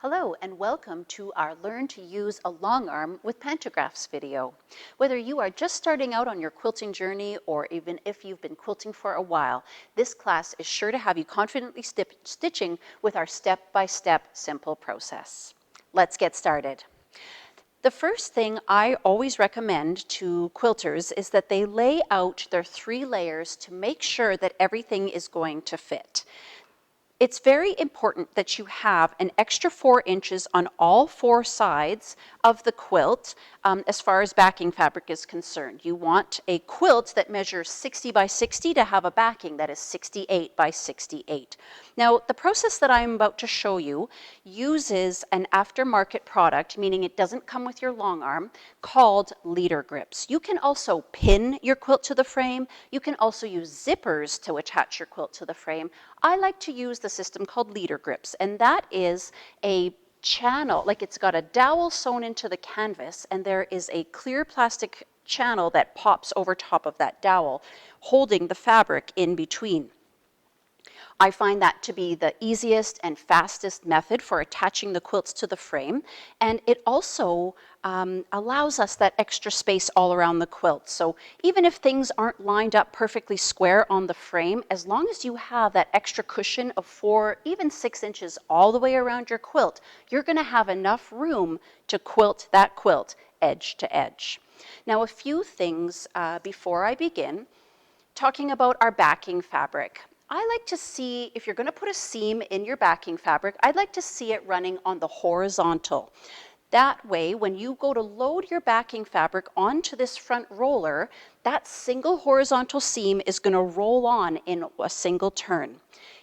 Hello and welcome to our Learn to Use a Longarm with Pantographs video. Whether you are just starting out on your quilting journey or even if you've been quilting for a while, this class is sure to have you confidently stitching with our step-by-step simple process. Let's get started. The first thing I always recommend to quilters is that they lay out their 3 layers to make sure that everything is going to fit. It's very important that you have an extra 4 inches on all 4 sides of the quilt as far as backing fabric is concerned. You want a quilt that measures 60 by 60 to have a backing that is 68 by 68. Now, the process that I'm about to show you uses an aftermarket product, meaning it doesn't come with your long arm, called leader grips. You can also pin your quilt to the frame. You can also use zippers to attach your quilt to the frame. I like to use the system called leader grips, and that is a channel, like it's got a dowel sewn into the canvas, and there is a clear plastic channel that pops over top of that dowel, holding the fabric in between. I find that to be the easiest and fastest method for attaching the quilts to the frame, and it also allows us that extra space all around the quilt. So even if things aren't lined up perfectly square on the frame, as long as you have that extra cushion of 4, even 6 inches all the way around your quilt, you're going to have enough room to quilt that quilt edge to edge. Now, a few things before I begin, talking about our backing fabric. I like to see, if you're going to put a seam in your backing fabric, I'd like to see it running on the horizontal. That way, when you go to load your backing fabric onto this front roller, that single horizontal seam is going to roll on in a single turn.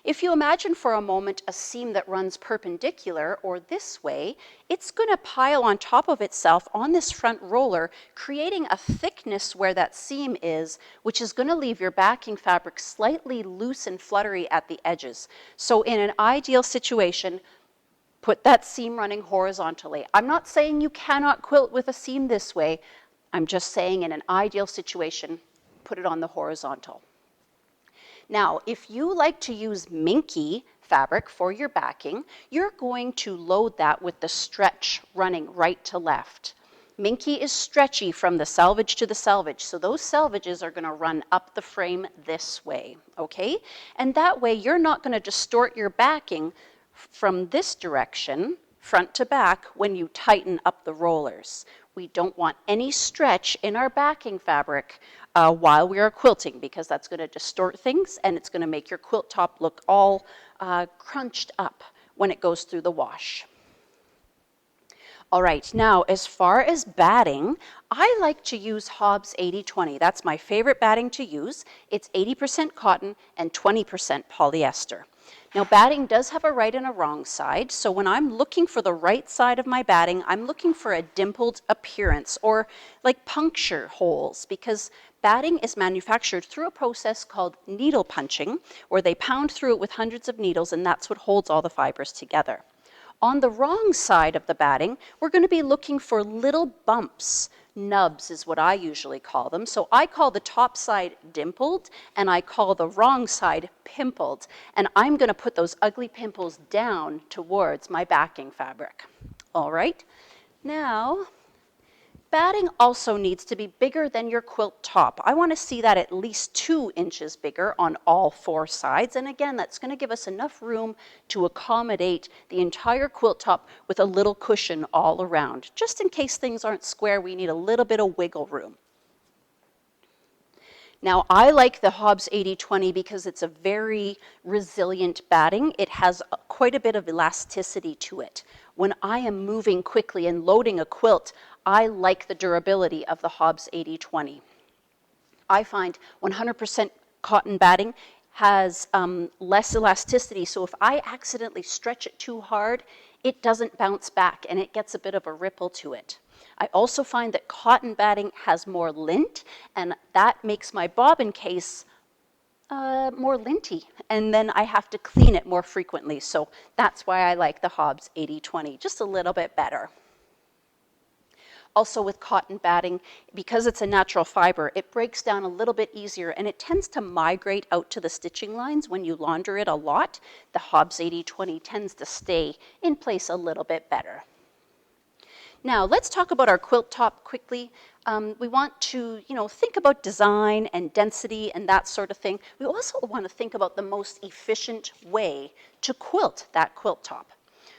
If you imagine for a moment a seam that runs perpendicular or this way, it's going to pile on top of itself on this front roller, creating a thickness where that seam is, which is going to leave your backing fabric slightly loose and fluttery at the edges. So in an ideal situation, put that seam running horizontally. I'm not saying you cannot quilt with a seam this way. I'm just saying in an ideal situation, put it on the horizontal. Now, if you like to use minky fabric for your backing, you're going to load that with the stretch running right to left. Minky is stretchy from the selvage to the selvage, so those selvages are going to run up the frame this way, okay? And that way you're not going to distort your backing from this direction, front to back, when you tighten up the rollers. We don't want any stretch in our backing fabric while we are quilting, because that's going to distort things and it's going to make your quilt top look all crunched up when it goes through the wash. All right, now as far as batting, I like to use Hobbs 80-20. That's my favorite batting to use. It's 80% cotton and 20% polyester. Now, batting does have a right and a wrong side, so when I'm looking for the right side of my batting, I'm looking for a dimpled appearance or like puncture holes, because batting is manufactured through a process called needle punching, where they pound through it with hundreds of needles, and that's what holds all the fibers together. On the wrong side of the batting, we're going to be looking for little bumps. Nubs is what I usually call them. So I call the top side dimpled, and I call the wrong side pimpled. And I'm going to put those ugly pimples down towards my backing fabric. All right. Now, batting also needs to be bigger than your quilt top. I want to see that at least 2 inches bigger on all 4 sides. And again, that's going to give us enough room to accommodate the entire quilt top with a little cushion all around. Just in case things aren't square, we need a little bit of wiggle room. Now, I like the Hobbs 80-20 because it's a very resilient batting. It has quite a bit of elasticity to it. When I am moving quickly and loading a quilt, I like the durability of the Hobbs 80-20. I find 100% cotton batting has less elasticity, so if I accidentally stretch it too hard, it doesn't bounce back and it gets a bit of a ripple to it. I also find that cotton batting has more lint, and that makes my bobbin case more linty, and then I have to clean it more frequently. So that's why I like the Hobbs 80-20, just a little bit better. Also with cotton batting, because it's a natural fiber, it breaks down a little bit easier and it tends to migrate out to the stitching lines when you launder it a lot. The Hobbs 80/20 tends to stay in place a little bit better. Now, let's talk about our quilt top quickly. We want to, think about design and density and that sort of thing. We also want to think about the most efficient way to quilt that quilt top.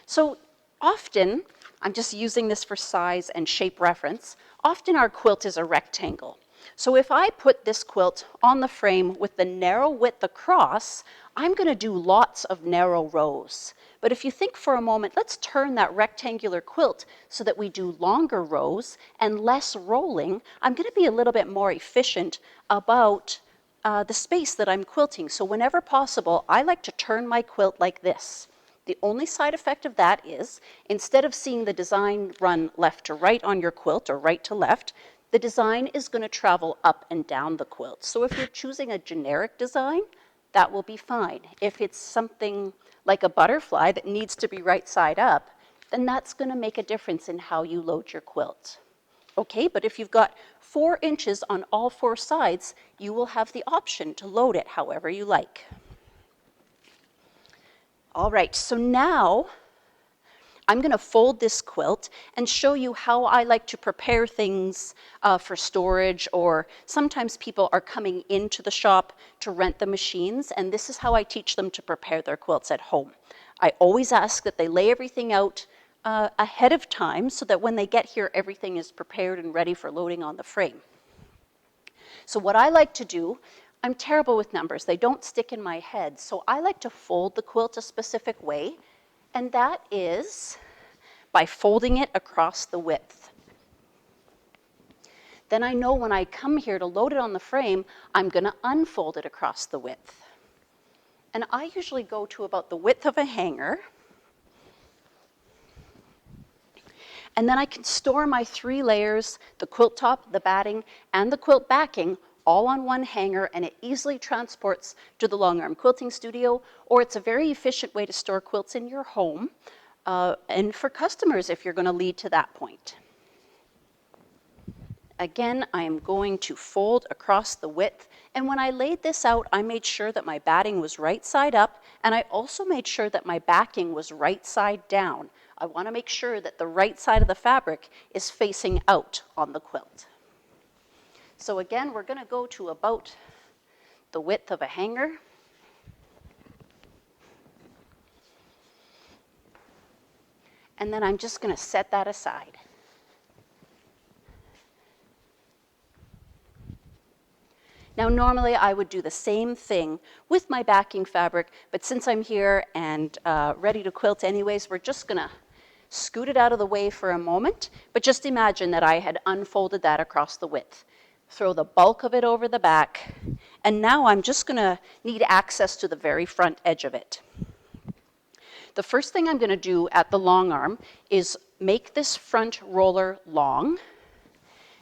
So often, I'm just using this for size and shape reference, often our quilt is a rectangle. So if I put this quilt on the frame with the narrow width across, I'm going to do lots of narrow rows. But if you think for a moment, let's turn that rectangular quilt so that we do longer rows and less rolling. I'm going to be a little bit more efficient about the space that I'm quilting. So whenever possible, I like to turn my quilt like this. The only side effect of that is, instead of seeing the design run left to right on your quilt or right to left, the design is going to travel up and down the quilt. So if you're choosing a generic design, that will be fine. If it's something like a butterfly that needs to be right side up, then that's going to make a difference in how you load your quilt. Okay, but if you've got 4 inches on all 4 sides, you will have the option to load it however you like. All right, so now I'm going to fold this quilt and show you how I like to prepare things for storage, or sometimes people are coming into the shop to rent the machines, and this is how I teach them to prepare their quilts at home. I always ask that they lay everything out ahead of time so that when they get here, everything is prepared and ready for loading on the frame. So what I like to do, I'm terrible with numbers. They don't stick in my head, so I like to fold the quilt a specific way. And that is by folding it across the width. Then I know when I come here to load it on the frame, I'm going to unfold it across the width. And I usually go to about the width of a hanger. And then I can store my 3 layers, the quilt top, the batting, and the quilt backing, all on one hanger, and it easily transports to the Longarm Quilting Studio, or it's a very efficient way to store quilts in your home, and for customers if you're going to lead to that point. Again, I am going to fold across the width, and when I laid this out, I made sure that my batting was right side up, and I also made sure that my backing was right side down. I want to make sure that the right side of the fabric is facing out on the quilt. So again, we're going to go to about the width of a hanger. And then I'm just going to set that aside. Now normally I would do the same thing with my backing fabric, but since I'm here and ready to quilt anyways, we're just going to scoot it out of the way for a moment. But just imagine that I had unfolded that across the width. Throw the bulk of it over the back, and now I'm just going to need access to the very front edge of it. The first thing I'm going to do at the long arm is make this front roller long,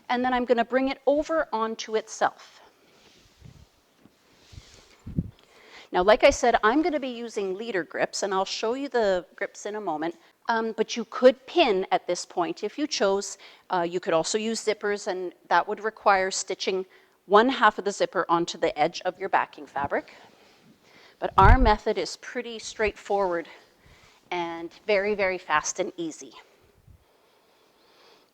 and then I'm going to bring it over onto itself. Now, like I said, I'm going to be using leader grips, and I'll show you the grips in a moment. But you could pin at this point if you chose. You could also use zippers, and that would require stitching 1/2 of the zipper onto the edge of your backing fabric. But our method is pretty straightforward and very, very fast and easy.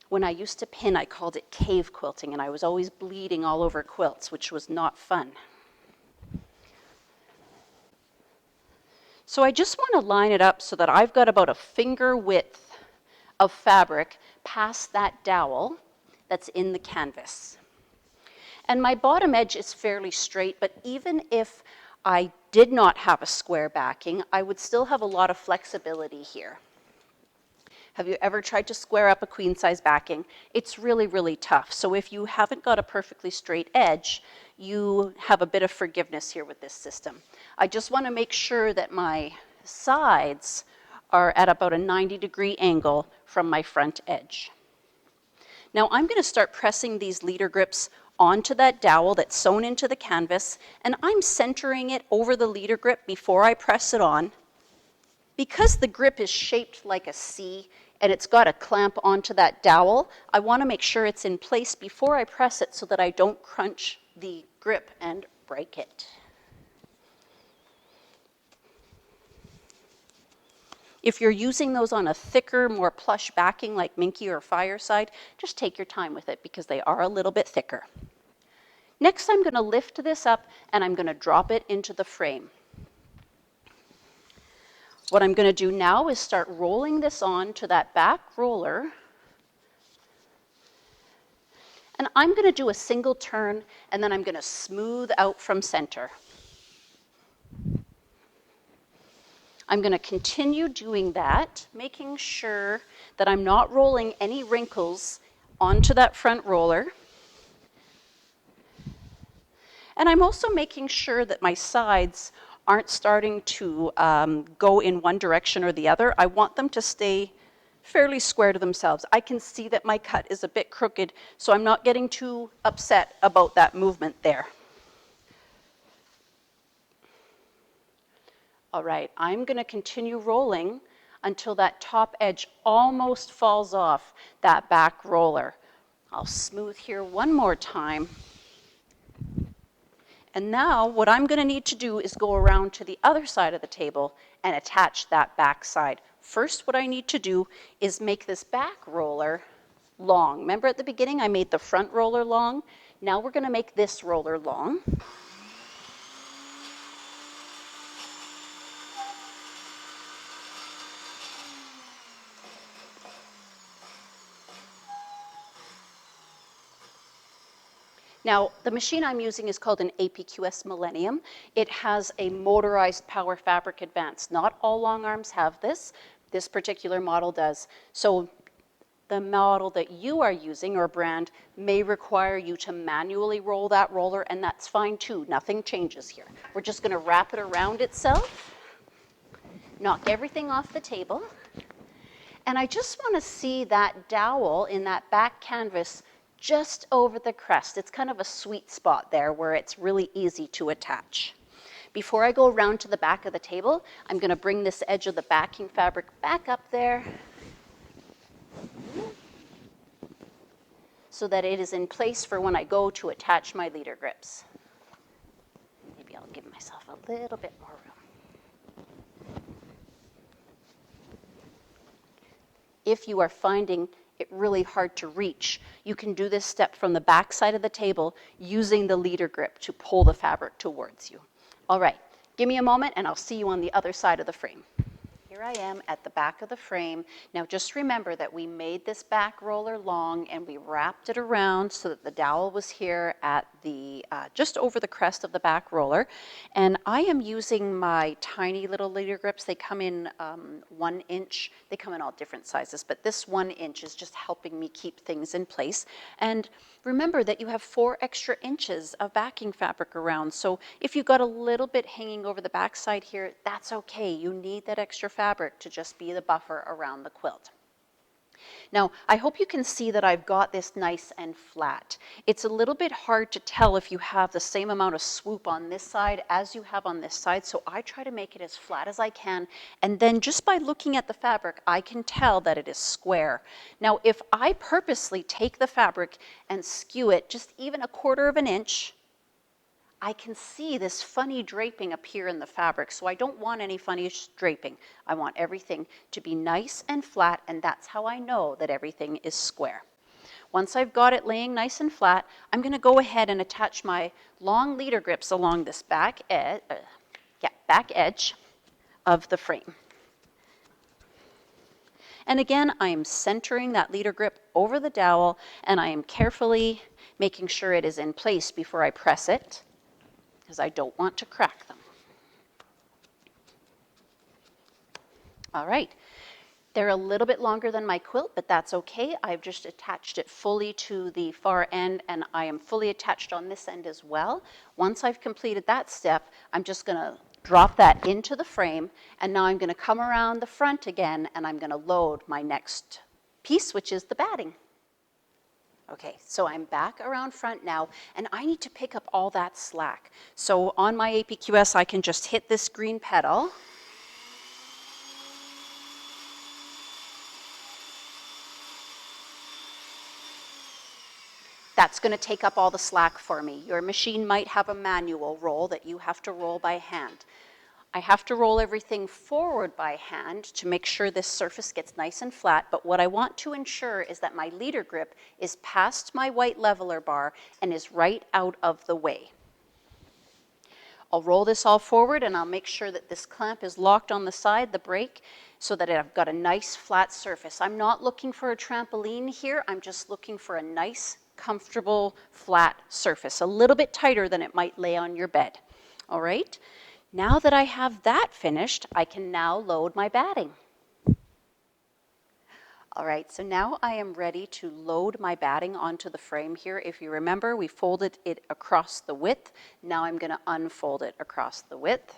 When I used to pin, I called it cave quilting, and I was always bleeding all over quilts, which was not fun. So I just want to line it up so that I've got about a finger width of fabric past that dowel that's in the canvas. And my bottom edge is fairly straight, but even if I did not have a square backing, I would still have a lot of flexibility here. Have you ever tried to square up a queen size backing? It's really, really tough. So if you haven't got a perfectly straight edge, you have a bit of forgiveness here with this system. I just want to make sure that my sides are at about a 90-degree angle from my front edge. Now I'm going to start pressing these leader grips onto that dowel that's sewn into the canvas, and I'm centering it over the leader grip before I press it on. Because the grip is shaped like a C and it's got a clamp onto that dowel, I want to make sure it's in place before I press it so that I don't crunch the grip and break it. If you're using those on a thicker, more plush backing like Minky or Fireside, just take your time with it because they are a little bit thicker. Next, I'm going to lift this up and I'm going to drop it into the frame. What I'm going to do now is start rolling this on to that back roller. And I'm going to do a single turn and then I'm going to smooth out from center. I'm going to continue doing that, making sure that I'm not rolling any wrinkles onto that front roller. And I'm also making sure that my sides aren't starting to go in one direction or the other. I want them to stay fairly square to themselves. I can see that my cut is a bit crooked, so I'm not getting too upset about that movement there. All right, I'm going to continue rolling until that top edge almost falls off that back roller. I'll smooth here one more time. And now what I'm going to need to do is go around to the other side of the table and attach that back side. First, what I need to do is make this back roller long. Remember at the beginning I made the front roller long? Now we're going to make this roller long. Now, the machine I'm using is called an APQS Millennium. It has a motorized power fabric advance. Not all long arms have this. This particular model does. So the model that you are using or brand may require you to manually roll that roller, and that's fine too. Nothing changes here. We're just going to wrap it around itself, knock everything off the table, and I just want to see that dowel in that back canvas just over the crest. It's kind of a sweet spot there where it's really easy to attach. Before I go around to the back of the table, I'm going to bring this edge of the backing fabric back up there so that it is in place for when I go to attach my leader grips. Maybe I'll give myself a little bit more room. If you are finding it really hard to reach, you can do this step from the back side of the table using the leader grip to pull the fabric towards you. All right, give me a moment and I'll see you on the other side of the frame. Here I am at the back of the frame. Now just remember that we made this back roller long and we wrapped it around so that the dowel was here at the just over the crest of the back roller. And I am using my tiny little leader grips. They come in 1 inch. They come in all different sizes, but this 1 inch is just helping me keep things in place. And remember that you have 4 extra inches of backing fabric around. So if you've got a little bit hanging over the back side here, that's okay. You need that extra fabric to just be the buffer around the quilt. Now, I hope you can see that I've got this nice and flat. It's a little bit hard to tell if you have the same amount of swoop on this side as you have on this side, so I try to make it as flat as I can, and then just by looking at the fabric, I can tell that it is square. Now, if I purposely take the fabric and skew it just even 1/4 of an inch, I can see this funny draping appear in the fabric, so I don't want any funny draping. I want everything to be nice and flat, and that's how I know that everything is square. Once I've got it laying nice and flat, I'm going to go ahead and attach my long leader grips along this back edge of the frame. And again, I am centering that leader grip over the dowel, and I am carefully making sure it is in place before I press it, because I don't want to crack them. All right, they're a little bit longer than my quilt, but that's okay. I've just attached it fully to the far end, and I am fully attached on this end as well. Once I've completed that step, I'm just going to drop that into the frame, and now I'm going to come around the front again, and I'm going to load my next piece, which is the batting. Okay, so I'm back around front now, and I need to pick up all that slack. So on my APQS, I can just hit this green pedal, That's going to take up all the slack for me. Your machine might have a manual roll that you have to roll by hand. I have to roll everything forward by hand to make sure this surface gets nice and flat, but what I want to ensure is that my leader grip is past my white leveler bar and is right out of the way. I'll roll this all forward and I'll make sure that this clamp is locked on the side, the brake, so that I've got a nice flat surface. I'm not looking for a trampoline here, I'm just looking for a nice, comfortable, flat surface, a little bit tighter than it might lay on your bed. All right? Now that I have that finished, I can now load my batting. All right, so now I am ready to load my batting onto the frame here. If you remember, we folded it across the width. Now I'm going to unfold it across the width.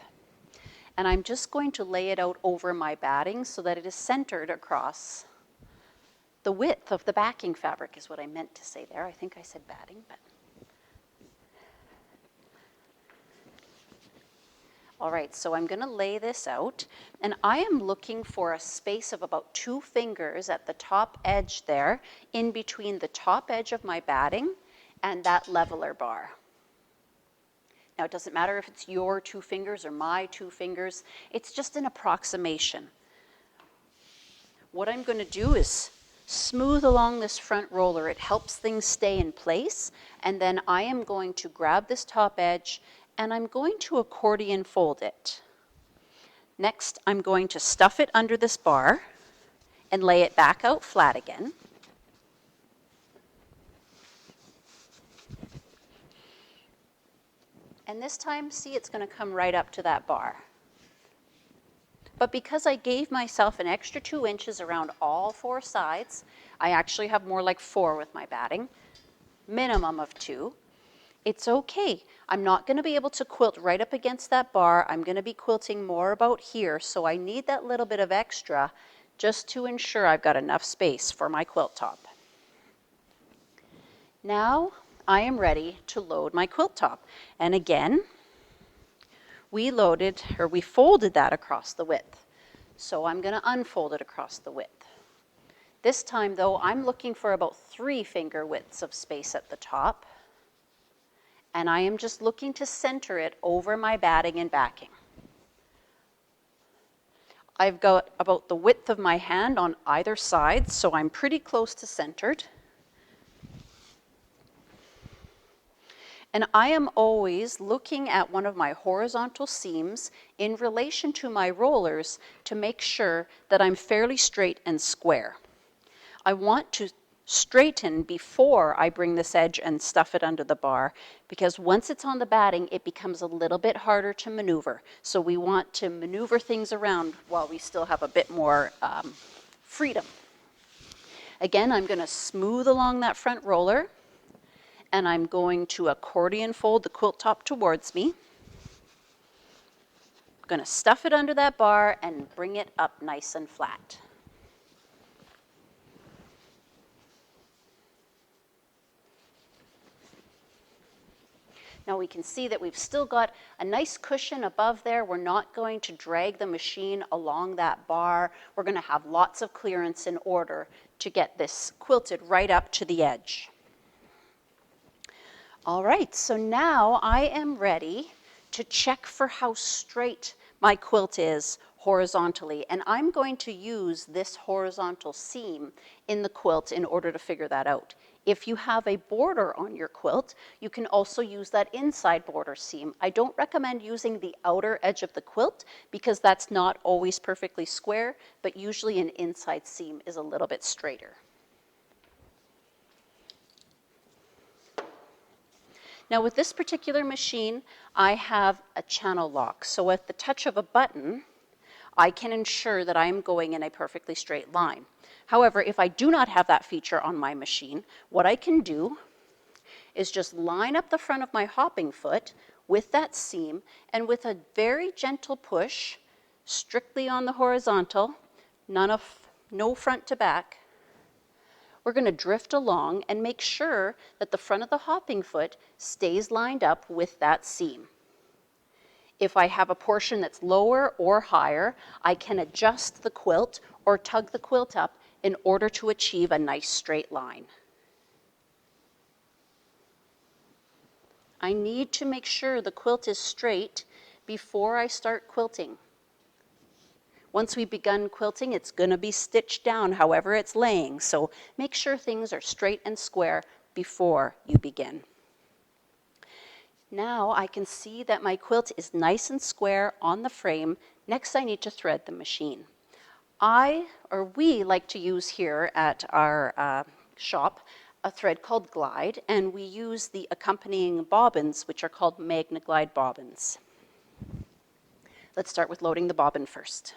And I'm just going to lay it out over my batting so that it is centered across the width of the backing fabric is what I meant to say there. I think I said batting, but... All right, so I'm going to lay this out, and I am looking for a space of about 2 fingers at the top edge there, in between the top edge of my batting and that leveler bar. Now, it doesn't matter if it's your 2 fingers or my 2 fingers, it's just an approximation. What I'm going to do is smooth along this front roller. It helps things stay in place, and then I am going to grab this top edge and I'm going to accordion fold it. Next, I'm going to stuff it under this bar and lay it back out flat again. And this time, see, it's going to come right up to that bar. But because I gave myself an extra 2 inches around all 4 sides, I actually have more like 4 with my batting, minimum of 2. It's okay. I'm not going to be able to quilt right up against that bar. I'm going to be quilting more about here, so I need that little bit of extra just to ensure I've got enough space for my quilt top. Now I am ready to load my quilt top. And again, we folded that across the width. So I'm going to unfold it across the width. This time though, I'm looking for about 3 finger widths of space at the top. And I am just looking to center it over my batting and backing. I've got about the width of my hand on either side, so I'm pretty close to centered. And I am always looking at one of my horizontal seams in relation to my rollers to make sure that I'm fairly straight and square. I want to straighten before I bring this edge and stuff it under the bar, because once it's on the batting, it becomes a little bit harder to maneuver. So we want to maneuver things around while we still have a bit more freedom. Again, I'm going to smooth along that front roller, and I'm going to accordion fold the quilt top towards me. I'm going to stuff it under that bar and bring it up nice and flat. Now we can see that we've still got a nice cushion above there. We're not going to drag the machine along that bar. We're going to have lots of clearance in order to get this quilted right up to the edge. All right, so now I am ready to check for how straight my quilt is horizontally, and I'm going to use this horizontal seam in the quilt in order to figure that out. If you have a border on your quilt, you can also use that inside border seam. I don't recommend using the outer edge of the quilt because that's not always perfectly square, but usually an inside seam is a little bit straighter. Now with this particular machine, I have a channel lock. So at the touch of a button, I can ensure that I am going in a perfectly straight line. However, if I do not have that feature on my machine, what I can do is just line up the front of my hopping foot with that seam, and with a very gentle push, strictly on the horizontal, no front to back, we're going to drift along and make sure that the front of the hopping foot stays lined up with that seam. If I have a portion that's lower or higher, I can adjust the quilt or tug the quilt up in order to achieve a nice straight line. I need to make sure the quilt is straight before I start quilting. Once we've begun quilting, it's going to be stitched down however it's laying, so make sure things are straight and square before you begin. Now I can see that my quilt is nice and square on the frame. Next I need to thread the machine. We like to use here at our shop a thread called Glide, and we use the accompanying bobbins, which are called Magna Glide bobbins. Let's start with loading the bobbin first.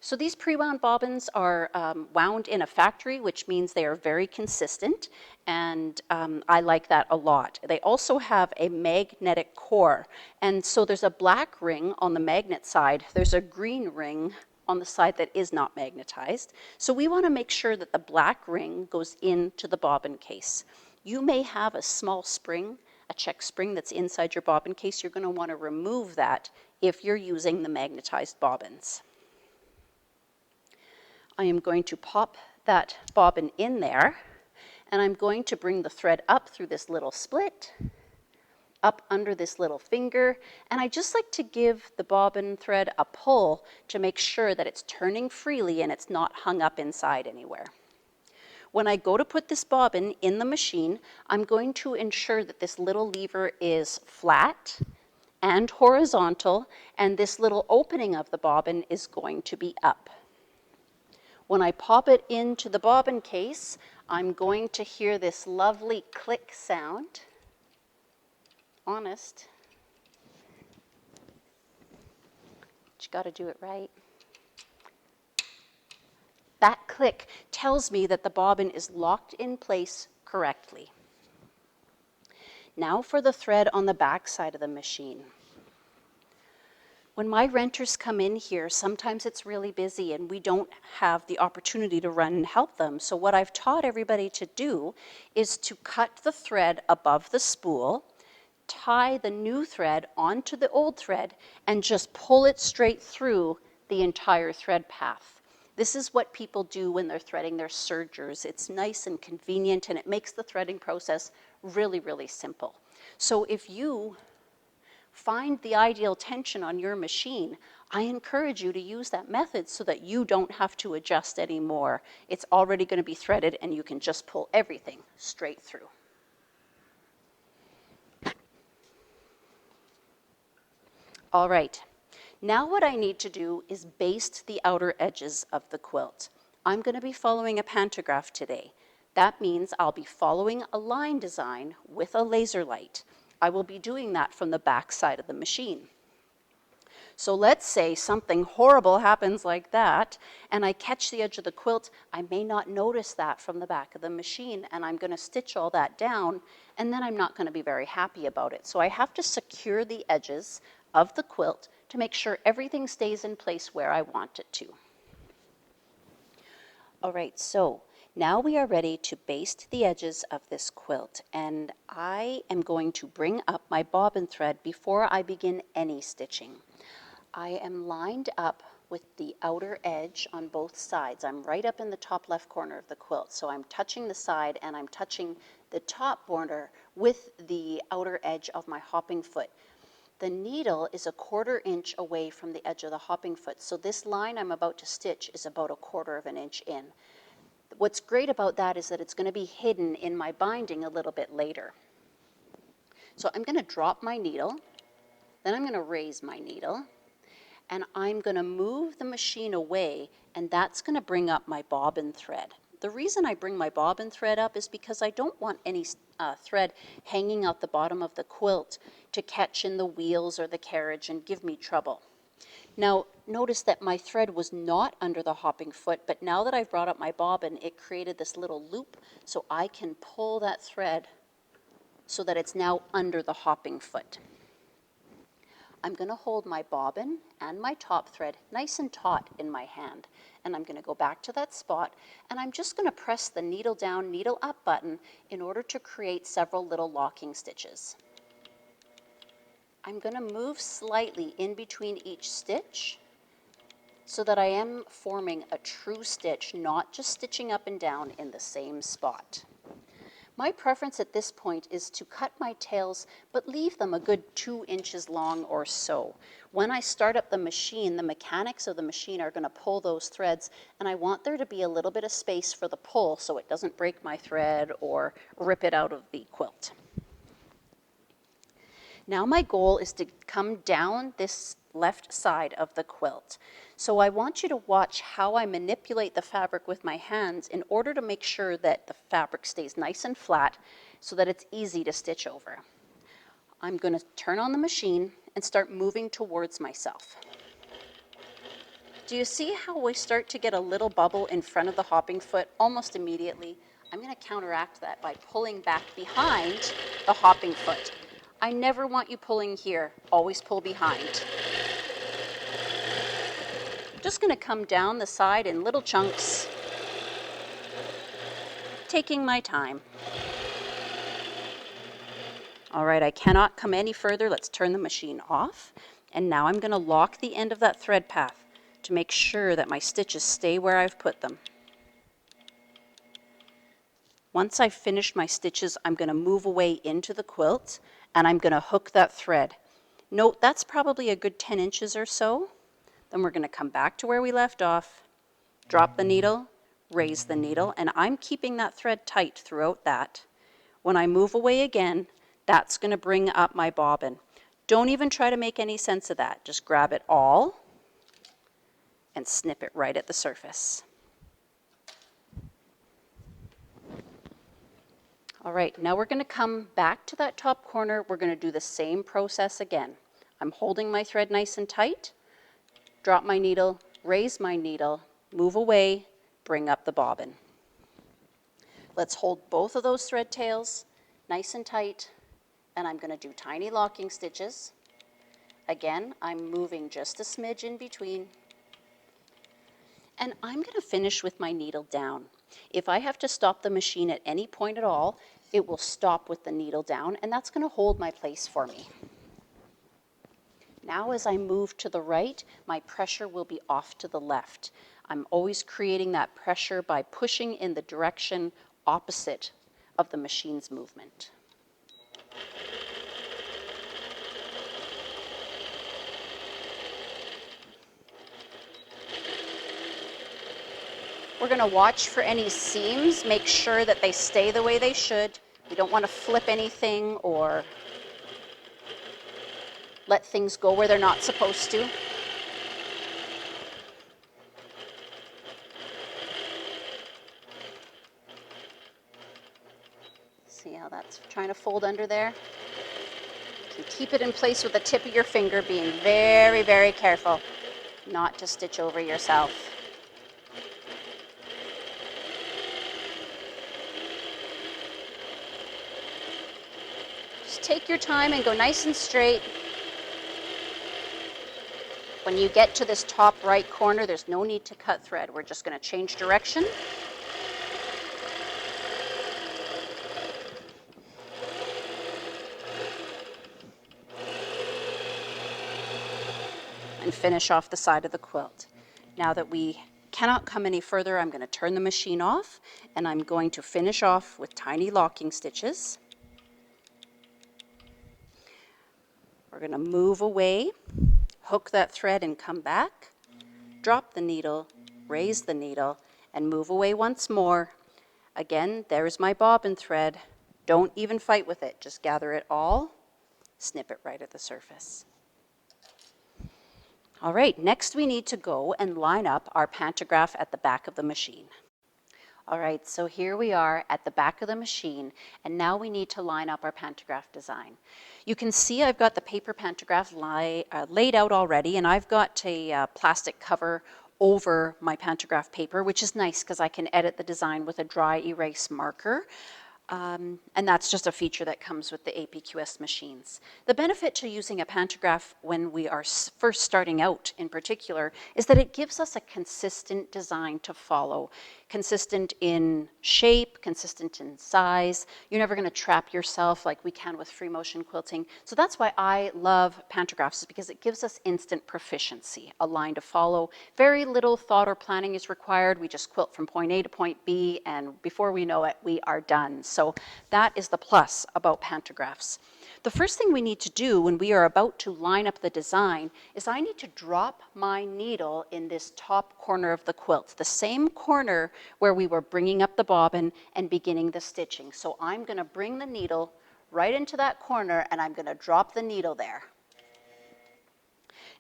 So these pre-wound bobbins are wound in a factory, which means they are very consistent, and I like that a lot. They also have a magnetic core, and so there's a black ring on the magnet side. There's a green ring on the side that is not magnetized. So we want to make sure that the black ring goes into the bobbin case. You may have a small spring, a check spring that's inside your bobbin case. You're going to want to remove that if you're using the magnetized bobbins. I am going to pop that bobbin in there, and I'm going to bring the thread up through this little split, up under this little finger, and I just like to give the bobbin thread a pull to make sure that it's turning freely and it's not hung up inside anywhere. When I go to put this bobbin in the machine, I'm going to ensure that this little lever is flat and horizontal, and this little opening of the bobbin is going to be up. When I pop it into the bobbin case, I'm going to hear this lovely click sound. Honest. But you got to do it right. That click tells me that the bobbin is locked in place correctly. Now for the thread on the back side of the machine. When my renters come in here, sometimes it's really busy and we don't have the opportunity to run and help them. So what I've taught everybody to do is to cut the thread above the spool, tie the new thread onto the old thread, and just pull it straight through the entire thread path. This is what people do when they're threading their sergers. It's nice and convenient, and it makes the threading process really, really simple. So if you find the ideal tension on your machine, I encourage you to use that method so that you don't have to adjust anymore. It's already going to be threaded and you can just pull everything straight through. All right, now what I need to do is baste the outer edges of the quilt. I'm going to be following a pantograph today. That means I'll be following a line design with a laser light. I will be doing that from the back side of the machine. So let's say something horrible happens like that, and I catch the edge of the quilt. I may not notice that from the back of the machine, and I'm going to stitch all that down, and then I'm not going to be very happy about it. So I have to secure the edges of the quilt to make sure everything stays in place where I want it to. All right, so now we are ready to baste the edges of this quilt, and I am going to bring up my bobbin thread before I begin any stitching. I am lined up with the outer edge on both sides. I'm right up in the top left corner of the quilt, so I'm touching the side and I'm touching the top border with the outer edge of my hopping foot. The needle is 1/4 inch away from the edge of the hopping foot, so this line I'm about to stitch is about 1/4 inch in. What's great about that is that it's going to be hidden in my binding a little bit later. So I'm going to drop my needle, then I'm going to raise my needle, and I'm going to move the machine away, and that's going to bring up my bobbin thread. The reason I bring my bobbin thread up is because I don't want any thread hanging out the bottom of the quilt to catch in the wheels or the carriage and give me trouble. Now, notice that my thread was not under the hopping foot, but now that I've brought up my bobbin, it created this little loop, so I can pull that thread so that it's now under the hopping foot. I'm going to hold my bobbin and my top thread nice and taut in my hand, and I'm going to go back to that spot, and I'm just going to press the needle down, needle up button in order to create several little locking stitches. I'm going to move slightly in between each stitch so that I am forming a true stitch, not just stitching up and down in the same spot. My preference at this point is to cut my tails, but leave them a good 2 inches long or so. When I start up the machine, the mechanics of the machine are going to pull those threads, and I want there to be a little bit of space for the pull so it doesn't break my thread or rip it out of the quilt. Now my goal is to come down this left side of the quilt. So I want you to watch how I manipulate the fabric with my hands in order to make sure that the fabric stays nice and flat so that it's easy to stitch over. I'm going to turn on the machine and start moving towards myself. Do you see how we start to get a little bubble in front of the hopping foot almost immediately? I'm going to counteract that by pulling back behind the hopping foot. I never want you pulling here, always pull behind. Just going to come down the side in little chunks, taking my time. All right, I cannot come any further. Let's turn the machine off. And now I'm going to lock the end of that thread path to make sure that my stitches stay where I've put them. Once I've finished my stitches, I'm going to move away into the quilt and I'm going to hook that thread. Note that's probably a good 10 inches or so. Then we're going to come back to where we left off, drop the needle, raise the needle, and I'm keeping that thread tight throughout that. When I move away again, that's going to bring up my bobbin. Don't even try to make any sense of that. Just grab it all and snip it right at the surface. All right, now we're going to come back to that top corner. We're going to do the same process again. I'm holding my thread nice and tight, drop my needle, raise my needle, move away, bring up the bobbin. Let's hold both of those thread tails nice and tight, and I'm going to do tiny locking stitches. Again, I'm moving just a smidge in between, and I'm going to finish with my needle down. If I have to stop the machine at any point at all, it will stop with the needle down, and that's going to hold my place for me. Now as I move to the right, my pressure will be off to the left. I'm always creating that pressure by pushing in the direction opposite of the machine's movement. We're going to watch for any seams, make sure that they stay the way they should. We don't want to flip anything or let things go where they're not supposed to. See how that's trying to fold under there? You can keep it in place with the tip of your finger, being very, very careful not to stitch over yourself. Just take your time and go nice and straight. When you get to this top right corner, there's no need to cut thread. We're just going to change direction. And finish off the side of the quilt. Now that we cannot come any further, I'm going to turn the machine off and I'm going to finish off with tiny locking stitches. We're going to move away, hook that thread and come back, drop the needle, raise the needle, and move away once more. Again, there's my bobbin thread. Don't even fight with it. Just gather it all, snip it right at the surface. All right, next we need to go and line up our pantograph at the back of the machine. All right, so here we are at the back of the machine, and now we need to line up our pantograph design. You can see I've got the paper pantograph laid out already, and I've got a plastic cover over my pantograph paper, which is nice because I can edit the design with a dry erase marker. And that's just a feature that comes with the APQS machines. The benefit to using a pantograph when we are first starting out in particular is that it gives us a consistent design to follow. Consistent in shape, consistent in size. You're never going to trap yourself like we can with free motion quilting. So that's why I love pantographs, is because it gives us instant proficiency, a line to follow. Very little thought or planning is required. We just quilt from point A to point B, and before we know it, we are done. So that is the plus about pantographs. The first thing we need to do when we are about to line up the design is I need to drop my needle in this top corner of the quilt, the same corner where we were bringing up the bobbin and beginning the stitching. So I'm going to bring the needle right into that corner and I'm going to drop the needle there.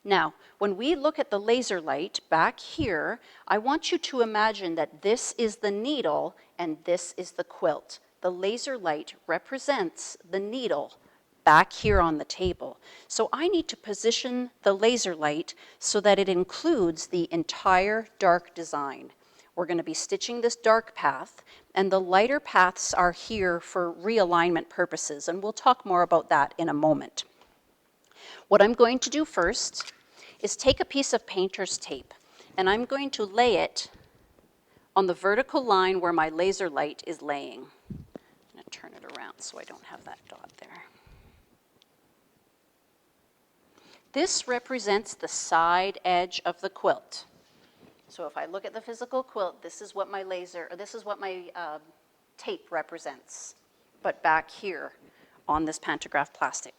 Now, when we look at the laser light back here, I want you to imagine that this is the needle and this is the quilt. The laser light represents the needle back here on the table. So I need to position the laser light so that it includes the entire dark design. We're going to be stitching this dark path, and the lighter paths are here for realignment purposes, and we'll talk more about that in a moment. What I'm going to do first is take a piece of painter's tape, and I'm going to lay it on the vertical line where my laser light is laying. I'm going to turn it around so I don't have that dot there. This represents the side edge of the quilt. So if I look at the physical quilt, this is what my tape represents, but back here on this pantograph plastic.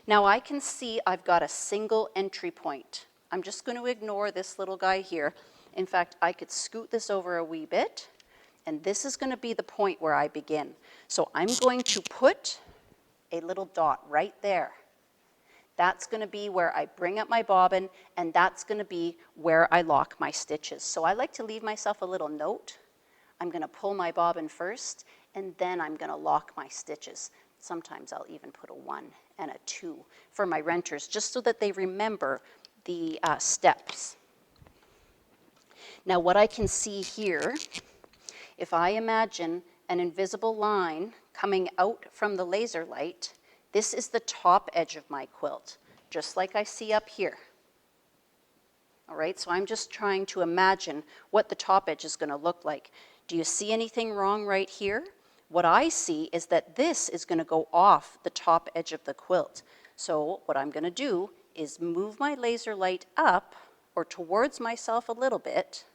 Now I can see I've got a single entry point. I'm just going to ignore this little guy here. In fact, I could scoot this over a wee bit, and this is going to be the point where I begin. So I'm going to put a little dot right there. That's going to be where I bring up my bobbin, and that's going to be where I lock my stitches. So I like to leave myself a little note. I'm going to pull my bobbin first, and then I'm going to lock my stitches. Sometimes I'll even put a 1 and a 2 for my renters, just so that they remember the steps. Now what I can see here, if I imagine an invisible line coming out from the laser light, this is the top edge of my quilt, just like I see up here. All right, so I'm just trying to imagine what the top edge is going to look like. Do you see anything wrong right here? What I see is that this is going to go off the top edge of the quilt. So what I'm going to do is move my laser light up or towards myself a little bit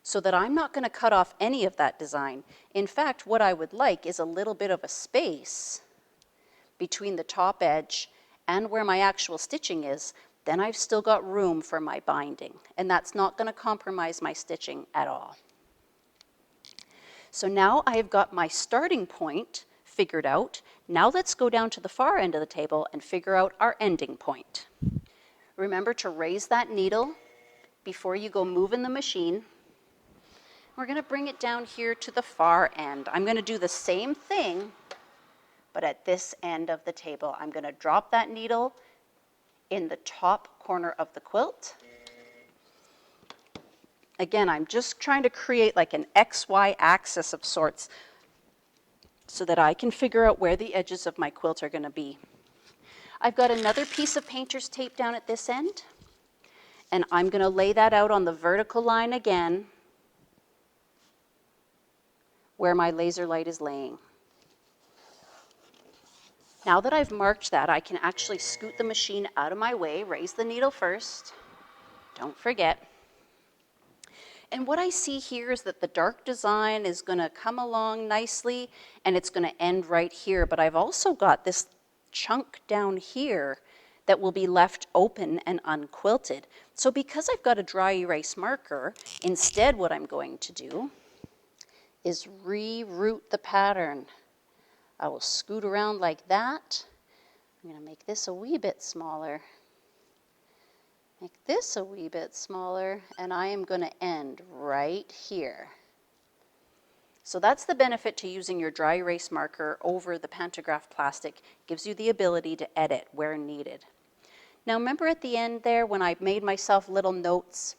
so that I'm not going to cut off any of that design. In fact, what I would like is a little bit of a space between the top edge and where my actual stitching is. Then I've still got room for my binding, and that's not going to compromise my stitching at all. So now I've got my starting point figured out. Now let's go down to the far end of the table and figure out our ending point. Remember to raise that needle before you go moving the machine. We're going to bring it down here to the far end. I'm going to do the same thing, but at this end of the table. I'm going to drop that needle in the top corner of the quilt. Again, I'm just trying to create like an XY axis of sorts so that I can figure out where the edges of my quilt are going to be. I've got another piece of painter's tape down at this end, and I'm going to lay that out on the vertical line again where my laser light is laying. Now that I've marked that, I can actually scoot the machine out of my way, raise the needle first, don't forget. And what I see here is that the dark design is going to come along nicely and it's going to end right here. But I've also got this chunk down here that will be left open and unquilted. So because I've got a dry erase marker, instead what I'm going to do is reroute the pattern. I will scoot around like that. I'm going to make this a wee bit smaller. Make this a wee bit smaller, and I am going to end right here. So that's the benefit to using your dry erase marker over the pantograph plastic. It gives you the ability to edit where needed. Now remember at the end there when I made myself little notes?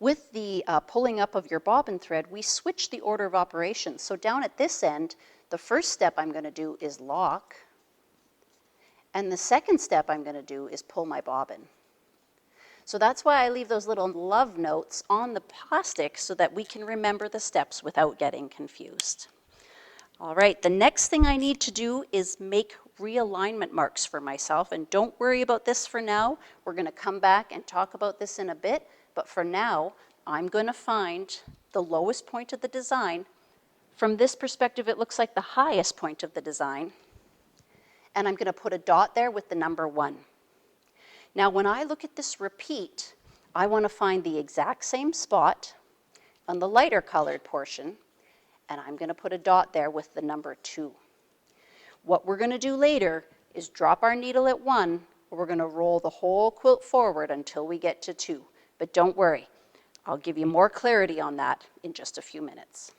With the pulling up of your bobbin thread, we switched the order of operations. So down at this end, the first step I'm going to do is lock, and the second step I'm going to do is pull my bobbin. So that's why I leave those little love notes on the plastic so that we can remember the steps without getting confused. All right, the next thing I need to do is make realignment marks for myself, and don't worry about this for now. We're going to come back and talk about this in a bit, but for now, I'm going to find the lowest point of the design From this perspective, it looks like the highest point of the design. And I'm going to put a dot there with the number 1. Now, when I look at this repeat, I want to find the exact same spot on the lighter colored portion, and I'm going to put a dot there with the number 2. What we're going to do later is drop our needle at 1, we're going to roll the whole quilt forward until we get to 2. But don't worry, I'll give you more clarity on that in just a few minutes.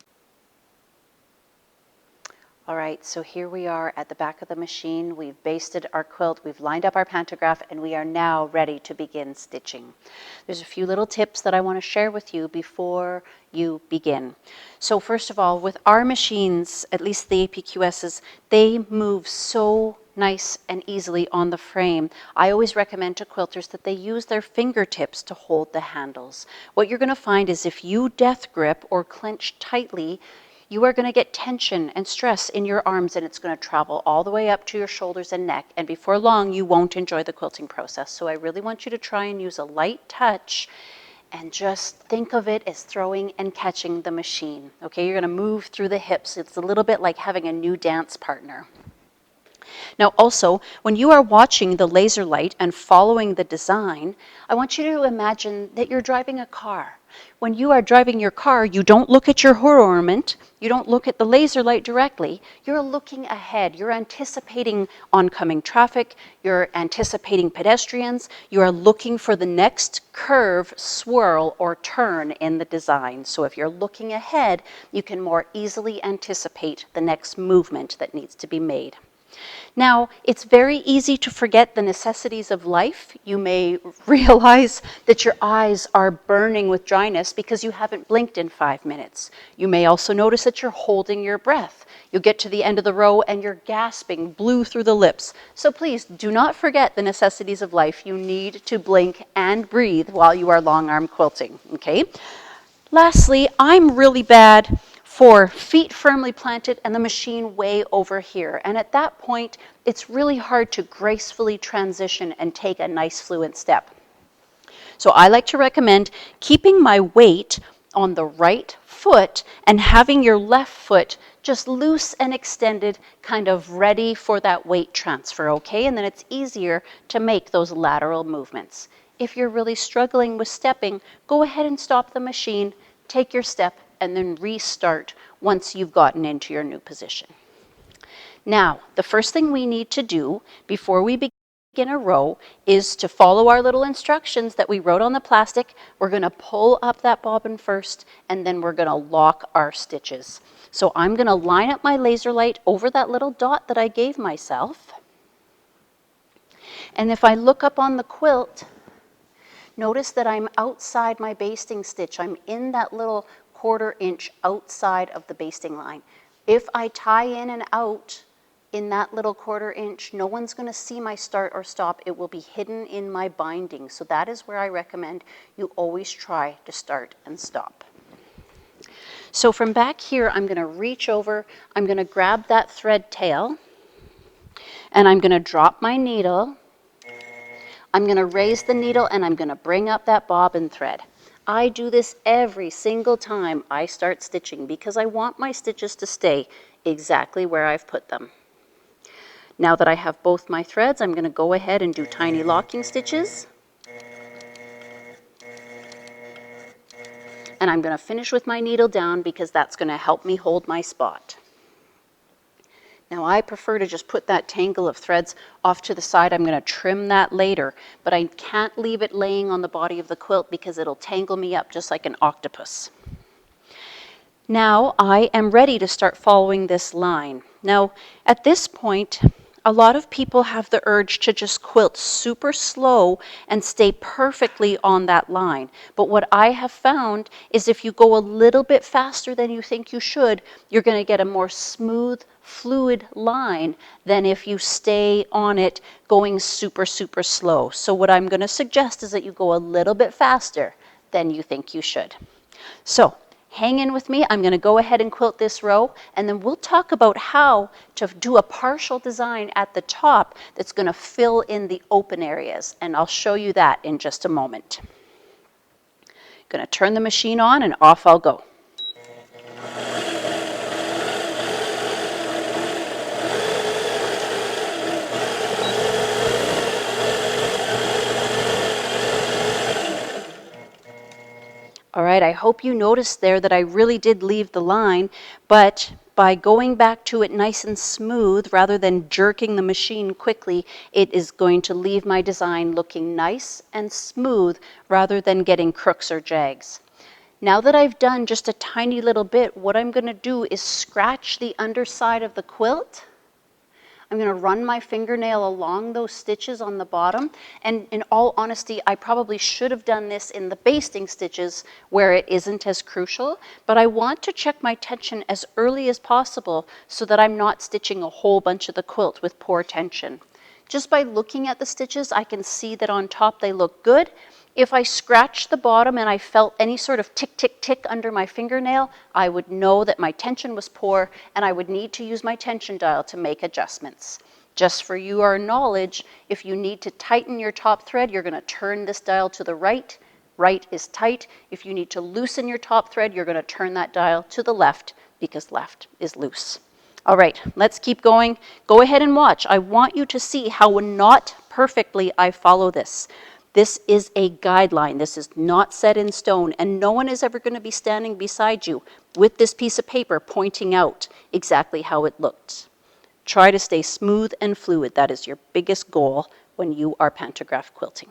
All right, so here we are at the back of the machine. We've basted our quilt, we've lined up our pantograph, and we are now ready to begin stitching. There's a few little tips that I want to share with you before you begin. So first of all, with our machines, at least the APQSs, they move so nice and easily on the frame. I always recommend to quilters that they use their fingertips to hold the handles. What you're going to find is if you death grip or clench tightly, you are going to get tension and stress in your arms, and it's going to travel all the way up to your shoulders and neck, and before long you won't enjoy the quilting process. So I really want you to try and use a light touch and just think of it as throwing and catching the machine. Okay, you're going to move through the hips. It's a little bit like having a new dance partner. Now also, when you are watching the laser light and following the design, I want you to imagine that you're driving a car. When you are driving your car, you don't look at your hood ornament, you don't look at the laser light directly, you're looking ahead, you're anticipating oncoming traffic, you're anticipating pedestrians, you are looking for the next curve, swirl, or turn in the design. So if you're looking ahead, you can more easily anticipate the next movement that needs to be made. Now, it's very easy to forget the necessities of life. You may realize that your eyes are burning with dryness because you haven't blinked in 5 minutes. You may also notice that you're holding your breath. You'll get to the end of the row and you're gasping, blue through the lips. So please do not forget the necessities of life. You need to blink and breathe while you are long arm quilting, okay? Lastly, I'm really bad for feet firmly planted and the machine way over here. And at that point, it's really hard to gracefully transition and take a nice fluent step. So I like to recommend keeping my weight on the right foot and having your left foot just loose and extended, kind of ready for that weight transfer, okay? And then it's easier to make those lateral movements. If you're really struggling with stepping, go ahead and stop the machine, take your step, and then restart once you've gotten into your new position. Now, the first thing we need to do before we begin a row is to follow our little instructions that we wrote on the plastic. We're going to pull up that bobbin first, and then we're going to lock our stitches. So I'm going to line up my laser light over that little dot that I gave myself. And if I look up on the quilt, notice that I'm outside my basting stitch. I'm in that little 1/4 inch outside of the basting line. If I tie in and out in that little 1/4 inch, no one's going to see my start or stop. It will be hidden in my binding. So that is where I recommend you always try to start and stop. So from back here, I'm going to reach over, I'm going to grab that thread tail, and I'm going to drop my needle. I'm going to raise the needle and I'm going to bring up that bobbin thread. I do this every single time I start stitching because I want my stitches to stay exactly where I've put them. Now that I have both my threads, I'm going to go ahead and do tiny locking stitches. And I'm going to finish with my needle down because that's going to help me hold my spot. Now I prefer to just put that tangle of threads off to the side. I'm going to trim that later, but I can't leave it laying on the body of the quilt because it'll tangle me up just like an octopus. Now I am ready to start following this line. Now at this point, a lot of people have the urge to just quilt super slow and stay perfectly on that line. But what I have found is if you go a little bit faster than you think you should, you're going to get a more smooth, fluid line than if you stay on it going super, super slow. So what I'm going to suggest is that you go a little bit faster than you think you should. So hang in with me. I'm going to go ahead and quilt this row, and then we'll talk about how to do a partial design at the top that's going to fill in the open areas, and I'll show you that in just a moment. I'm going to turn the machine on, and off I'll go. All right, I hope you noticed there that I really did leave the line, but by going back to it nice and smooth rather than jerking the machine quickly, it is going to leave my design looking nice and smooth rather than getting crooks or jags. Now that I've done just a tiny little bit, what I'm going to do is scratch the underside of the quilt. I'm going to run my fingernail along those stitches on the bottom, and in all honesty, I probably should have done this in the basting stitches where it isn't as crucial, but I want to check my tension as early as possible so that I'm not stitching a whole bunch of the quilt with poor tension. Just by looking at the stitches, I can see that on top they look good. If I scratched the bottom and I felt any sort of tick, tick, tick under my fingernail, I would know that my tension was poor and I would need to use my tension dial to make adjustments. Just for your knowledge, if you need to tighten your top thread, you're going to turn this dial to the right. Right is tight. If you need to loosen your top thread, you're going to turn that dial to the left because left is loose. All right, let's keep going. Go ahead and watch. I want you to see how not perfectly I follow this. This is a guideline. This is not set in stone, and no one is ever going to be standing beside you with this piece of paper pointing out exactly how it looked. Try to stay smooth and fluid. That is your biggest goal when you are pantograph quilting.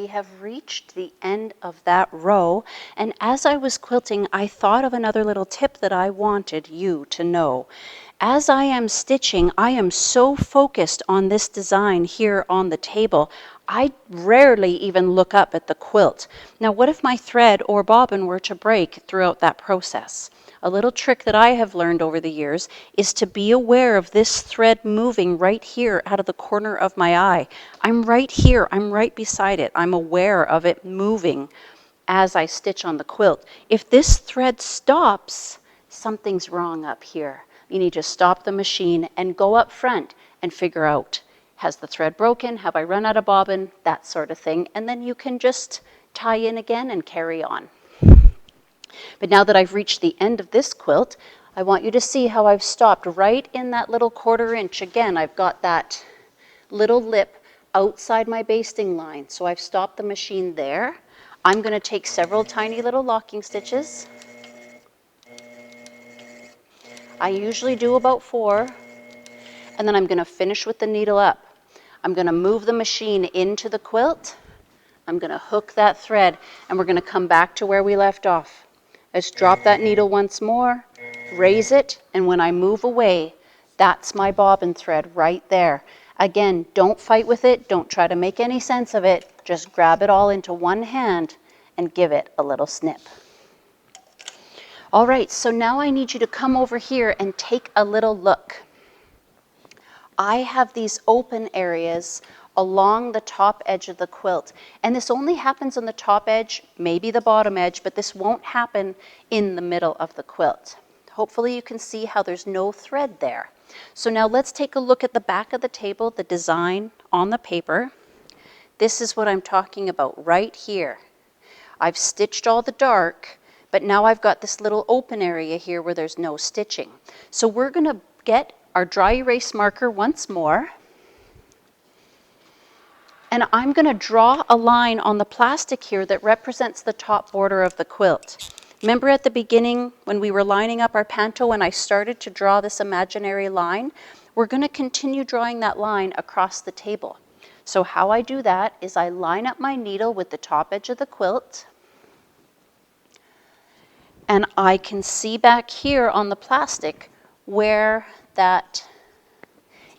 Have reached the end of that row, and as I was quilting, I thought of another little tip that I wanted you to know. As I am stitching, I am so focused on this design here on the table, I rarely even look up at the quilt. Now, what if my thread or bobbin were to break throughout that process? A little trick that I have learned over the years is to be aware of this thread moving right here out of the corner of my eye. I'm right here, I'm right beside it. I'm aware of it moving as I stitch on the quilt. If this thread stops, something's wrong up here. You need to stop the machine and go up front and figure out, has the thread broken? Have I run out of bobbin? That sort of thing. And then you can just tie in again and carry on. But now that I've reached the end of this quilt, I want you to see how I've stopped right in that little 1/4 inch. Again, I've got that little lip outside my basting line. So I've stopped the machine there. I'm going to take several tiny little locking stitches. I usually do about 4, and then I'm going to finish with the needle up. I'm going to move the machine into the quilt. I'm going to hook that thread, and we're going to come back to where we left off. Let's drop that needle once more, raise it, and when I move away, that's my bobbin thread right there. Again, don't fight with it. Don't try to make any sense of it. Just grab it all into one hand and give it a little snip. All right, so now I need you to come over here and take a little look. I have these open areas along the top edge of the quilt, and this only happens on the top edge, maybe the bottom edge, but this won't happen in the middle of the quilt. Hopefully you can see how there's no thread there. So now let's take a look at the back of the table, the design on the paper. This is what I'm talking about right here. I've stitched all the dark, but now I've got this little open area here where there's no stitching. So we're going to get our dry erase marker once more, and I'm going to draw a line on the plastic here that represents the top border of the quilt. Remember at the beginning when we were lining up our panto and I started to draw this imaginary line? We're going to continue drawing that line across the table. So how I do that is I line up my needle with the top edge of the quilt, and I can see back here on the plastic where that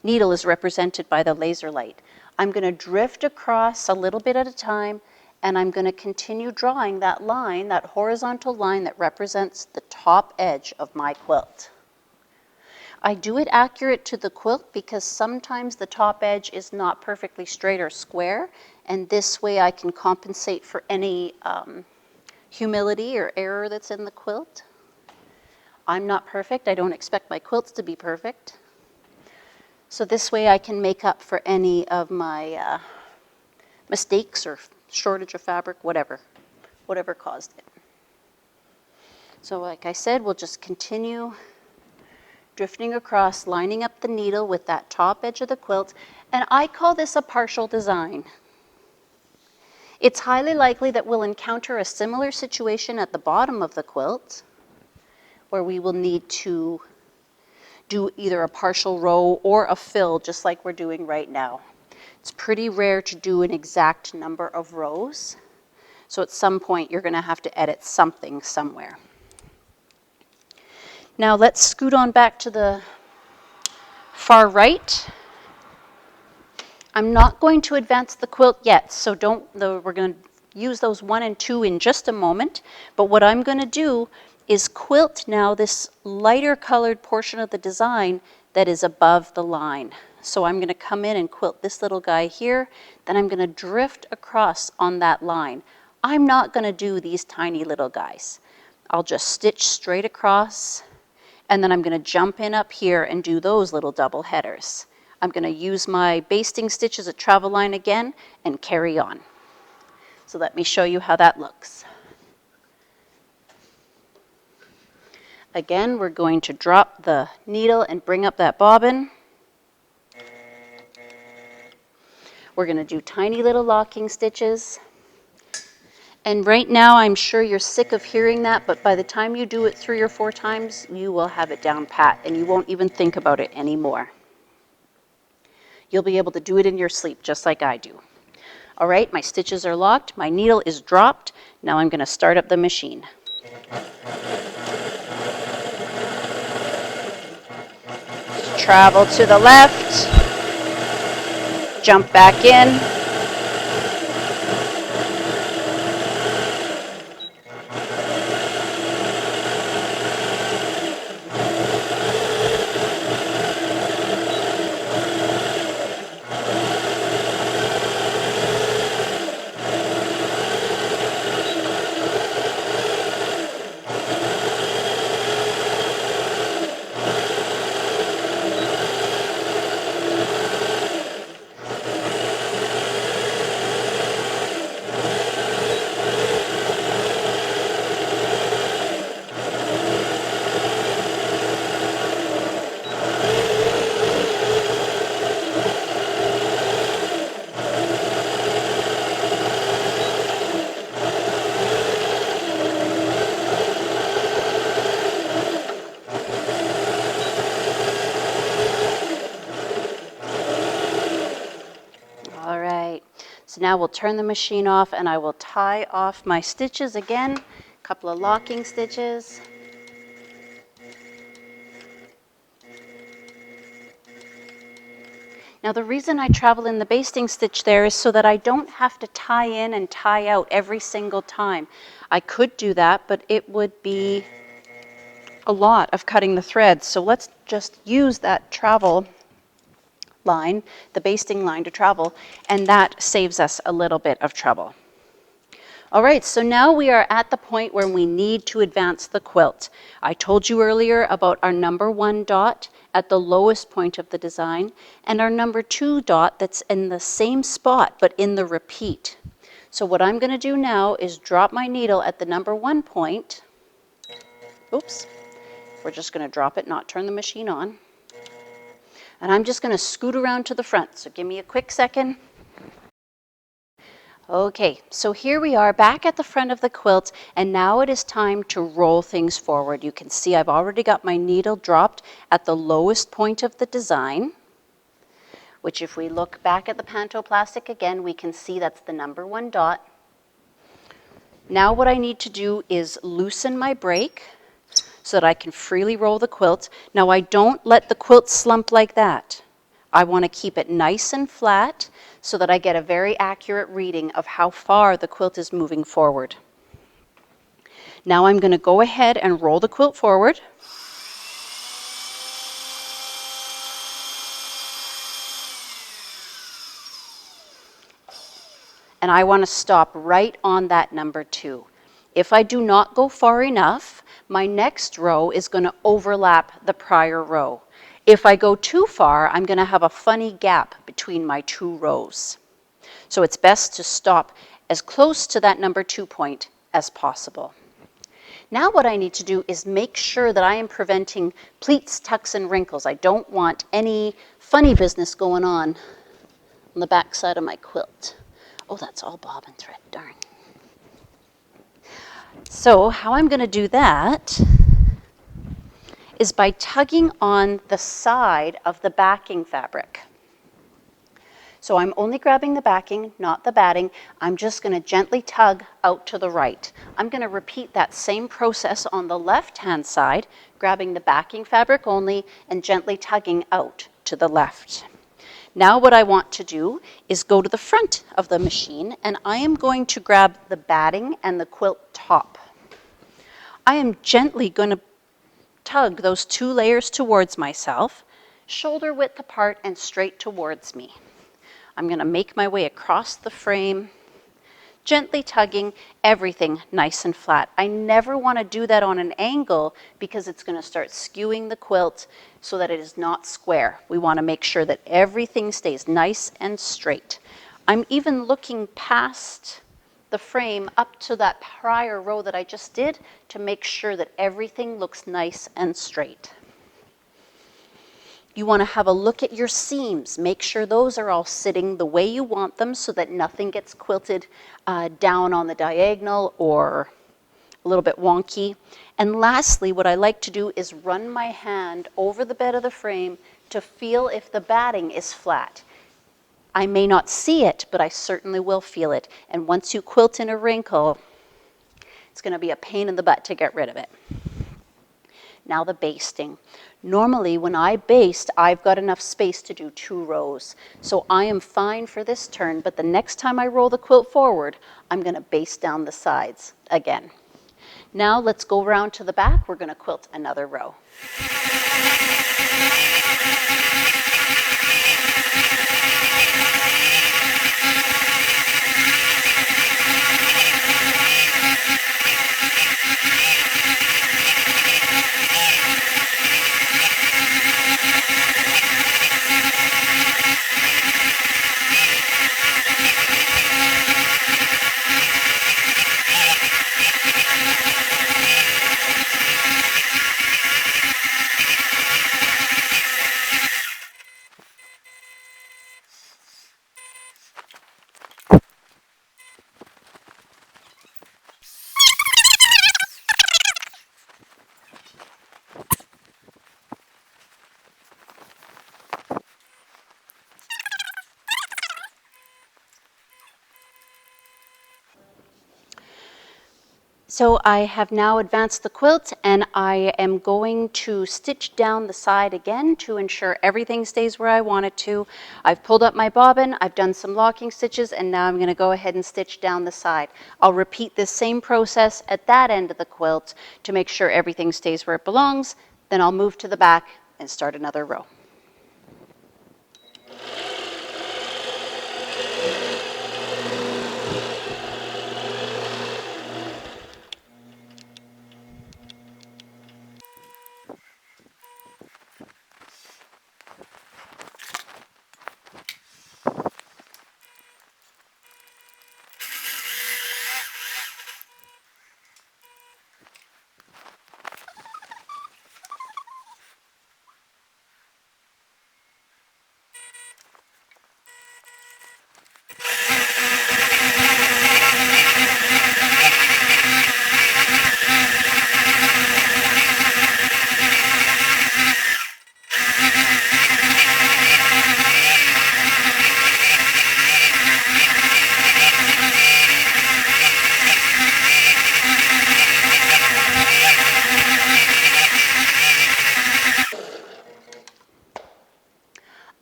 needle is represented by the laser light. I'm going to drift across a little bit at a time, and I'm going to continue drawing that line, that horizontal line that represents the top edge of my quilt. I do it accurate to the quilt because sometimes the top edge is not perfectly straight or square, and this way I can compensate for any humility or error that's in the quilt. I'm not perfect. I don't expect my quilts to be perfect. So this way I can make up for any of my mistakes or shortage of fabric, whatever caused it. So like I said, we'll just continue drifting across, lining up the needle with that top edge of the quilt, and I call this a partial design. It's highly likely that we'll encounter a similar situation at the bottom of the quilt, where we will need to do either a partial row or a fill, just like we're doing right now. It's pretty rare to do an exact number of rows, so at some point you're going to have to edit something somewhere. Now let's scoot on back to the far right. I'm not going to advance the quilt yet, so we're going to use those 1 and 2 in just a moment, but what I'm going to do is quilt now this lighter colored portion of the design that is above the line. So I'm going to come in and quilt this little guy here, then I'm going to drift across on that line. I'm not going to do these tiny little guys. I'll just stitch straight across, and then I'm going to jump in up here and do those little double headers. I'm going to use my basting stitch as a travel line again and carry on. So let me show you how that looks. Again, we're going to drop the needle and bring up that bobbin. We're going to do tiny little locking stitches. And right now, I'm sure you're sick of hearing that, but by the time you do it 3 or 4 times, you will have it down pat, and you won't even think about it anymore. You'll be able to do it in your sleep, just like I do. All right, my stitches are locked, my needle is dropped. Now I'm going to start up the machine. Travel to the left, jump back in, So now we'll turn the machine off and I will tie off my stitches again, a couple of locking stitches. Now the reason I travel in the basting stitch there is so that I don't have to tie in and tie out every single time. I could do that, but it would be a lot of cutting the threads. So let's just use that travel line, the basting line to travel, and that saves us a little bit of trouble. All right, so now we are at the point where we need to advance the quilt. I told you earlier about our number 1 dot at the lowest point of the design and our number 2 dot that's in the same spot but in the repeat. So what I'm going to do now is drop my needle at the number 1 point. Oops, we're just going to drop it, not turn the machine on. And I'm just going to scoot around to the front, so give me a quick second. Okay, so here we are back at the front of the quilt, and now it is time to roll things forward. You can see I've already got my needle dropped at the lowest point of the design, which if we look back at the Pantoplastic again, we can see that's the number 1 dot. Now what I need to do is loosen my break so that I can freely roll the quilt. Now I don't let the quilt slump like that. I want to keep it nice and flat so that I get a very accurate reading of how far the quilt is moving forward. Now I'm going to go ahead and roll the quilt forward. And I want to stop right on that number 2. If I do not go far enough, my next row is going to overlap the prior row. If I go too far, I'm going to have a funny gap between my 2 rows. So it's best to stop as close to that number 2 point as possible. Now what I need to do is make sure that I am preventing pleats, tucks, and wrinkles. I don't want any funny business going on the back side of my quilt. Oh, that's all bobbin thread, darn. So how I'm going to do that is by tugging on the side of the backing fabric. So I'm only grabbing the backing, not the batting. I'm just going to gently tug out to the right. I'm going to repeat that same process on the left-hand side, grabbing the backing fabric only and gently tugging out to the left. Now what I want to do is go to the front of the machine, and I am going to grab the batting and the quilt top. I am gently going to tug those 2 layers towards myself, shoulder width apart and straight towards me. I'm going to make my way across the frame, gently tugging everything nice and flat. I never want to do that on an angle because it's going to start skewing the quilt so that it is not square. We want to make sure that everything stays nice and straight. I'm even looking past the frame up to that prior row that I just did to make sure that everything looks nice and straight. You want to have a look at your seams. Make sure those are all sitting the way you want them so that nothing gets quilted down on the diagonal or a little bit wonky. And lastly, what I like to do is run my hand over the bed of the frame to feel if the batting is flat. I may not see it, but I certainly will feel it. And once you quilt in a wrinkle, it's going to be a pain in the butt to get rid of it. Now the basting. Normally when I baste, I've got enough space to do 2 rows. So I am fine for this turn, but the next time I roll the quilt forward, I'm going to baste down the sides again. Now let's go around to the back. We're going to quilt another row. So I have now advanced the quilt, and I am going to stitch down the side again to ensure everything stays where I want it to. I've pulled up my bobbin, I've done some locking stitches, and now I'm going to go ahead and stitch down the side. I'll repeat this same process at that end of the quilt to make sure everything stays where it belongs. Then I'll move to the back and start another row.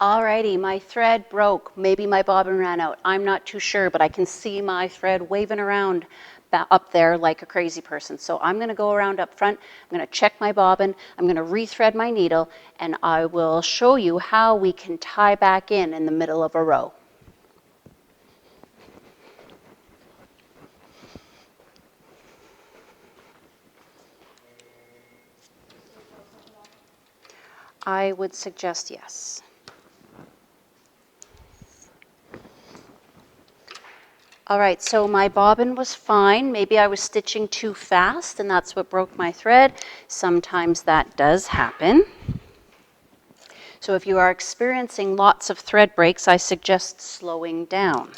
Alrighty, my thread broke. Maybe my bobbin ran out. I'm not too sure, but I can see my thread waving around up there like a crazy person. So I'm going to go around up front. I'm going to check my bobbin. I'm going to rethread my needle, and I will show you how we can tie back in the middle of a row. I would suggest yes. All right, so my bobbin was fine. Maybe I was stitching too fast, and that's what broke my thread. Sometimes that does happen. So if you are experiencing lots of thread breaks, I suggest slowing down.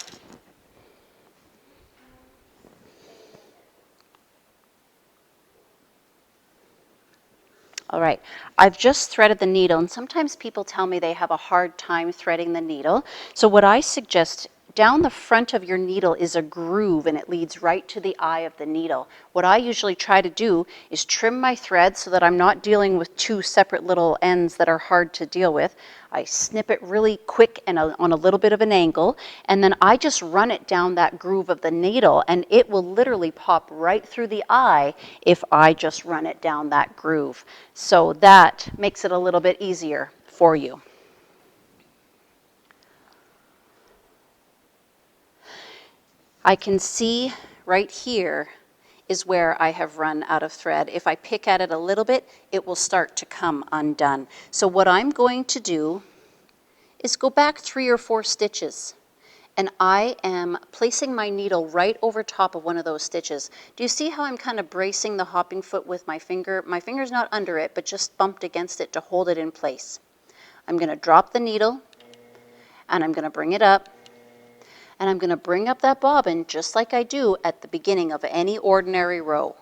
All right, I've just threaded the needle, and sometimes people tell me they have a hard time threading the needle. So what I suggest, down the front of your needle is a groove, and it leads right to the eye of the needle. What I usually try to do is trim my thread so that I'm not dealing with two separate little ends that are hard to deal with. I snip it really quick and on a little bit of an angle, and then I just run it down that groove of the needle, and it will literally pop right through the eye if I just run it down that groove. So that makes it a little bit easier for you. I can see right here is where I have run out of thread. If I pick at it a little bit, it will start to come undone. So what I'm going to do is go back 3 or 4 stitches, and I am placing my needle right over top of one of those stitches. Do you see how I'm kind of bracing the hopping foot with my finger? My finger's not under it, but just bumped against it to hold it in place. I'm going to drop the needle, and I'm going to bring it up, and I'm going to bring up that bobbin just like I do at the beginning of any ordinary row.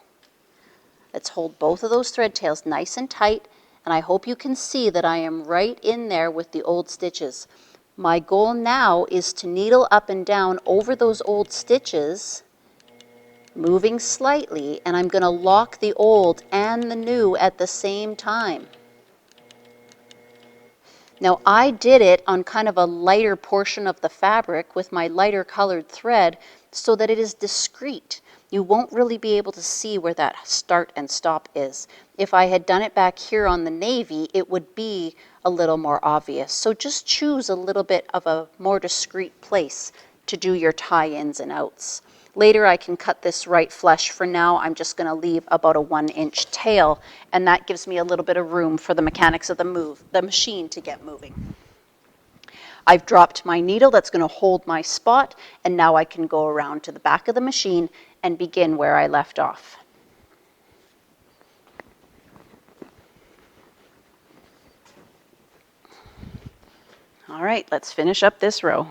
Let's hold both of those thread tails nice and tight, and I hope you can see that I am right in there with the old stitches. My goal now is to needle up and down over those old stitches, moving slightly, and I'm going to lock the old and the new at the same time. Now I did it on kind of a lighter portion of the fabric with my lighter colored thread so that it is discreet. You won't really be able to see where that start and stop is. If I had done it back here on the navy, it would be a little more obvious. So just choose a little bit of a more discreet place to do your tie-ins and outs. Later I can cut this right flush. For now, I'm just going to leave about a 1-inch tail, and that gives me a little bit of room for the mechanics of the machine to get moving. I've dropped my needle that's going to hold my spot, and now I can go around to the back of the machine and begin where I left off. All right, let's finish up this row.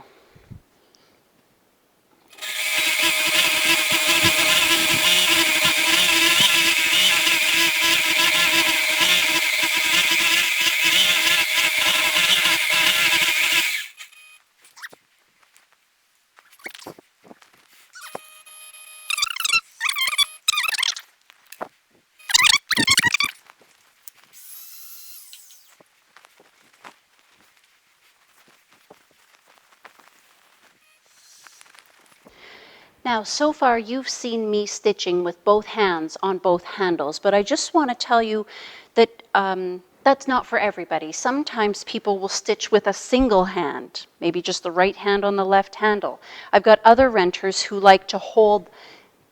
Now, so far you've seen me stitching with both hands on both handles, but I just want to tell you that that's not for everybody. Sometimes people will stitch with a single hand, maybe just the right hand on the left handle. I've got other renters who like to hold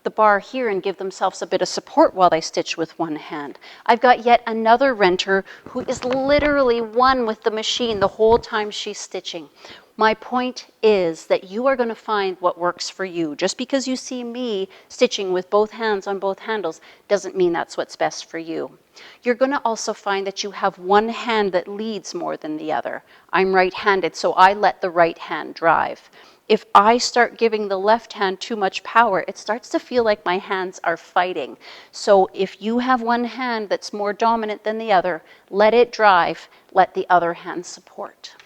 the bar here and give themselves a bit of support while they stitch with one hand. I've got yet another renter who is literally one with the machine the whole time she's stitching. My point is that you are going to find what works for you. Just because you see me stitching with both hands on both handles doesn't mean that's what's best for you. You're going to also find that you have one hand that leads more than the other. I'm right-handed, so I let the right hand drive. If I start giving the left hand too much power, it starts to feel like my hands are fighting. So if you have one hand that's more dominant than the other, let it drive, let the other hand support.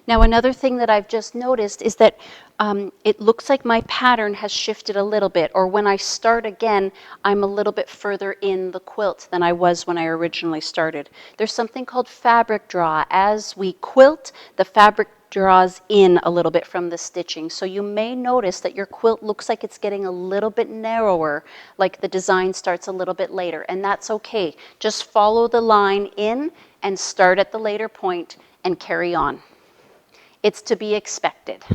Now, another thing that I've just noticed is that it looks like my pattern has shifted a little bit, or when I start again, I'm a little bit further in the quilt than I was when I originally started. There's something called fabric draw. As we quilt, the fabric draws in a little bit from the stitching. So you may notice that your quilt looks like it's getting a little bit narrower, like the design starts a little bit later, and that's okay. Just follow the line in and start at the later point and carry on. It's to be expected.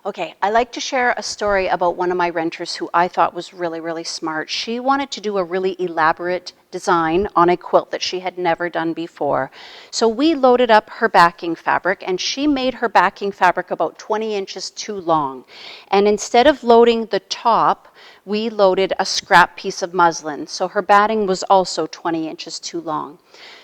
Okay, I like to share a story about one of my renters who I thought was really, really smart. She wanted to do a really elaborate design on a quilt that she had never done before. So we loaded up her backing fabric, and she made her backing fabric about 20 inches too long. And instead of loading the top, we loaded a scrap piece of muslin. So her batting was also 20 inches too long.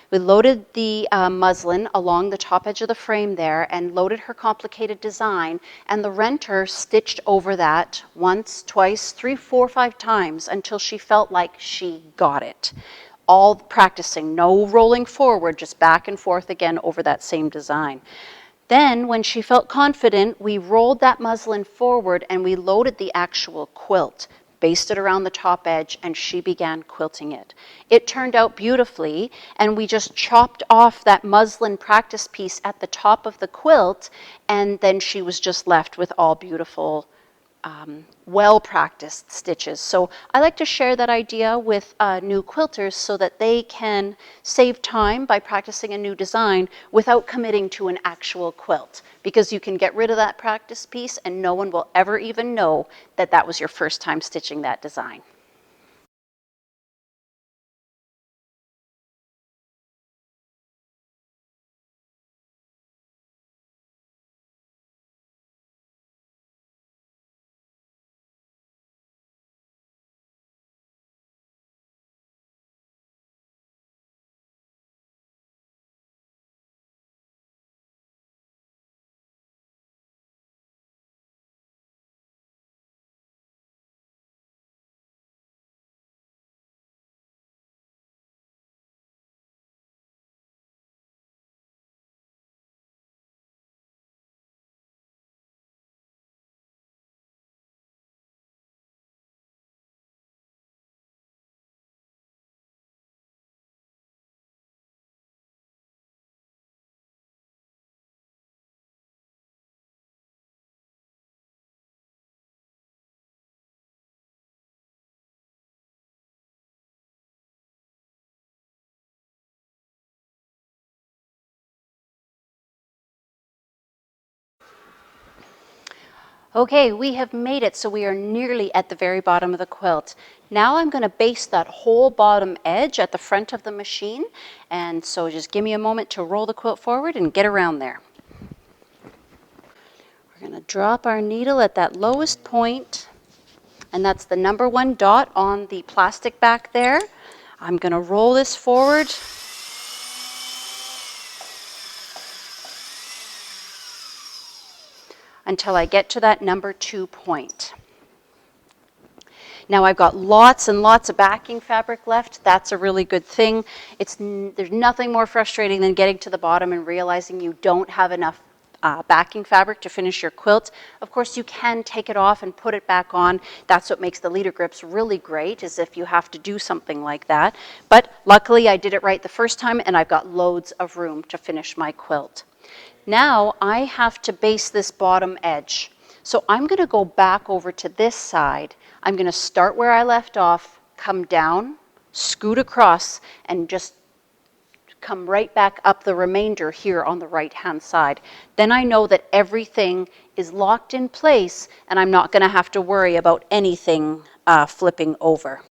We loaded the muslin along the top edge of the frame there and loaded her complicated design, and the renter stitched over that once, twice, 3, 4, 5 times until she felt like she got it. All practicing, no rolling forward, just back and forth again over that same design. Then, when she felt confident, we rolled that muslin forward and we loaded the actual quilt, basted around the top edge, and she began quilting it. It turned out beautifully, and we just chopped off that muslin practice piece at the top of the quilt, and then she was just left with all beautiful, well-practiced stitches. So I like to share that idea with new quilters so that they can save time by practicing a new design without committing to an actual quilt, because you can get rid of that practice piece and no one will ever even know that that was your first time stitching that design. Okay, we have made it, so we are nearly at the very bottom of the quilt. Now I'm going to baste that whole bottom edge at the front of the machine, and so just give me a moment to roll the quilt forward and get around there. We're going to drop our needle at that lowest point, and that's the number 1 dot on the plastic back there. I'm going to roll this forward until I get to that number 2 point. Now I've got lots and lots of backing fabric left. That's a really good thing. There's nothing more frustrating than getting to the bottom and realizing you don't have enough backing fabric to finish your quilt. Of course, you can take it off and put it back on. That's what makes the leader grips really great, is if you have to do something like that. But luckily I did it right the first time, and I've got loads of room to finish my quilt. Now I have to baste this bottom edge. So I'm going to go back over to this side. I'm going to start where I left off, come down, scoot across, and just come right back up the remainder here on the right-hand side. Then I know that everything is locked in place, and I'm not going to have to worry about anything flipping over.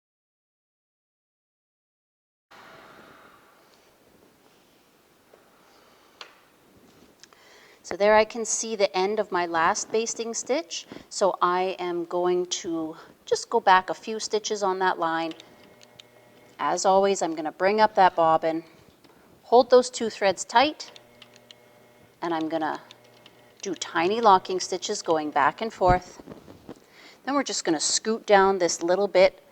So there I can see the end of my last basting stitch. So I am going to just go back a few stitches on that line. As always, I'm going to bring up that bobbin, hold those 2 threads tight, and I'm going to do tiny locking stitches going back and forth. Then we're just going to scoot down this little bit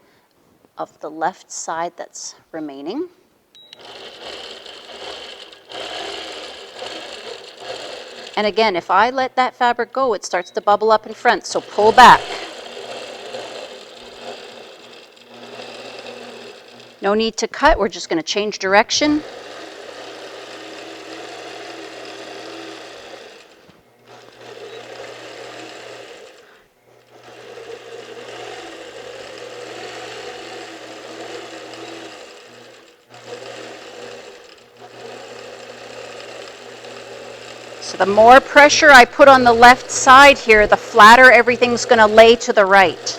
of the left side that's remaining. And again, if I let that fabric go, it starts to bubble up in front, so pull back. No need to cut, we're just going to change direction. So the more pressure I put on the left side here, the flatter everything's going to lay to the right.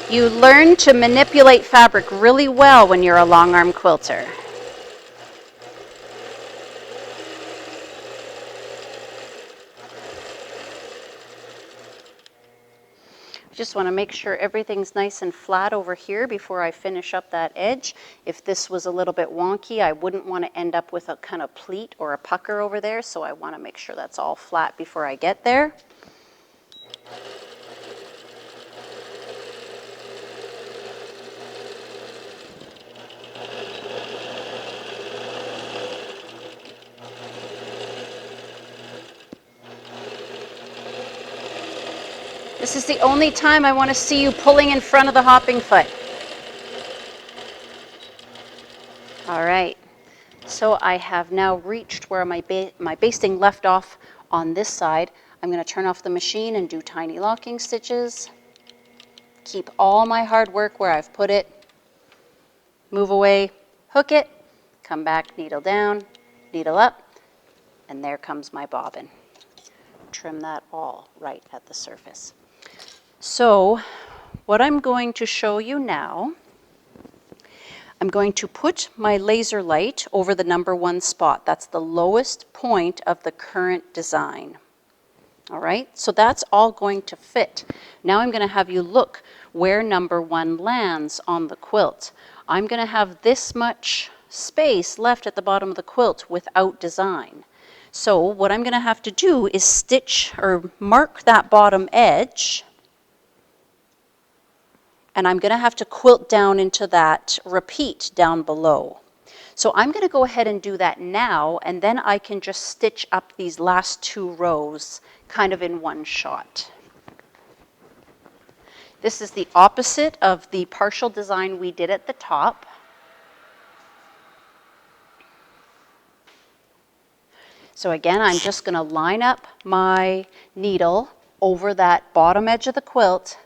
You learn to manipulate fabric really well when you're a long arm quilter. Just want to make sure everything's nice and flat over here before I finish up that edge. If this was a little bit wonky, I wouldn't want to end up with a kind of pleat or a pucker over there, so I want to make sure that's all flat before I get there. This is the only time I want to see you pulling in front of the hopping foot. All right, so I have now reached where my basting left off on this side. I'm going to turn off the machine and do tiny locking stitches. Keep all my hard work where I've put it. Move away, hook it, come back, needle down, needle up, and there comes my bobbin. Trim that all right at the surface. So what I'm going to show you now, I'm going to put my laser light over the number 1 spot. That's the lowest point of the current design. All right, so that's all going to fit. Now I'm going to have you look where number 1 lands on the quilt. I'm going to have this much space left at the bottom of the quilt without design. So what I'm going to have to do is stitch or mark that bottom edge, and I'm going to have to quilt down into that repeat down below. So I'm going to go ahead and do that now, and then I can just stitch up these last 2 rows kind of in one shot. This is the opposite of the partial design we did at the top. So again, I'm just going to line up my needle over that bottom edge of the quilt,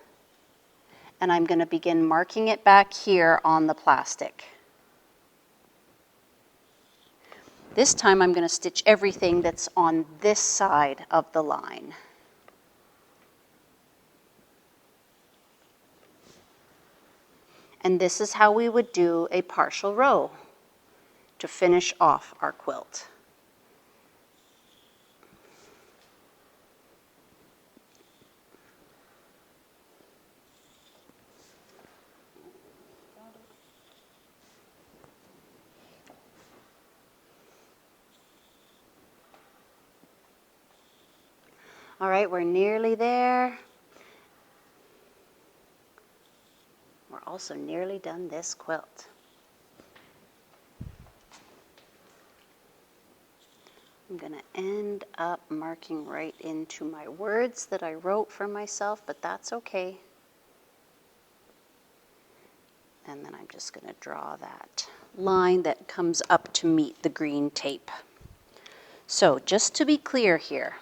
and I'm going to begin marking it back here on the plastic. This time I'm going to stitch everything that's on this side of the line. And this is how we would do a partial row to finish off our quilt. All right, we're nearly there. We're also nearly done this quilt. I'm going to end up marking right into my words that I wrote for myself, but that's okay. And then I'm just going to draw that line that comes up to meet the green tape. So just to be clear here,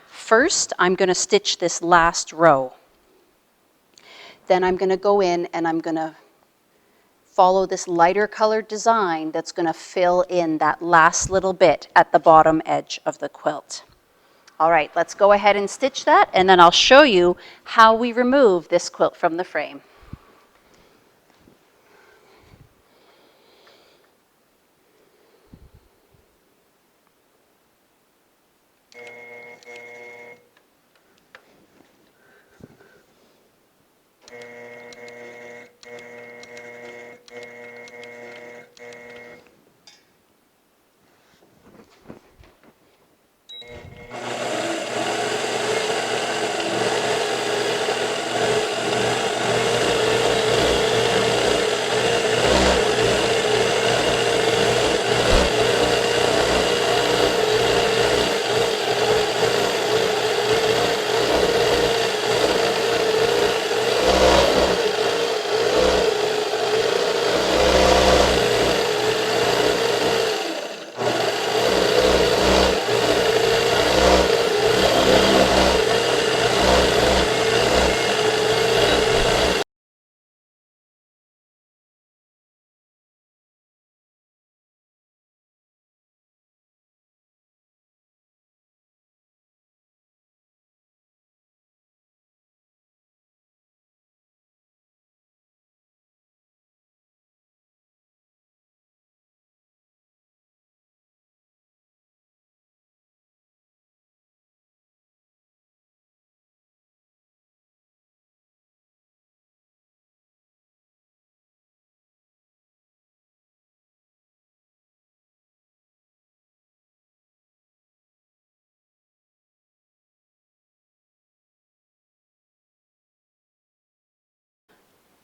first I'm going to stitch this last row. Then I'm going to go in and I'm going to follow this lighter colored design that's going to fill in that last little bit at the bottom edge of the quilt. All right, let's go ahead and stitch that, and then I'll show you how we remove this quilt from the frame.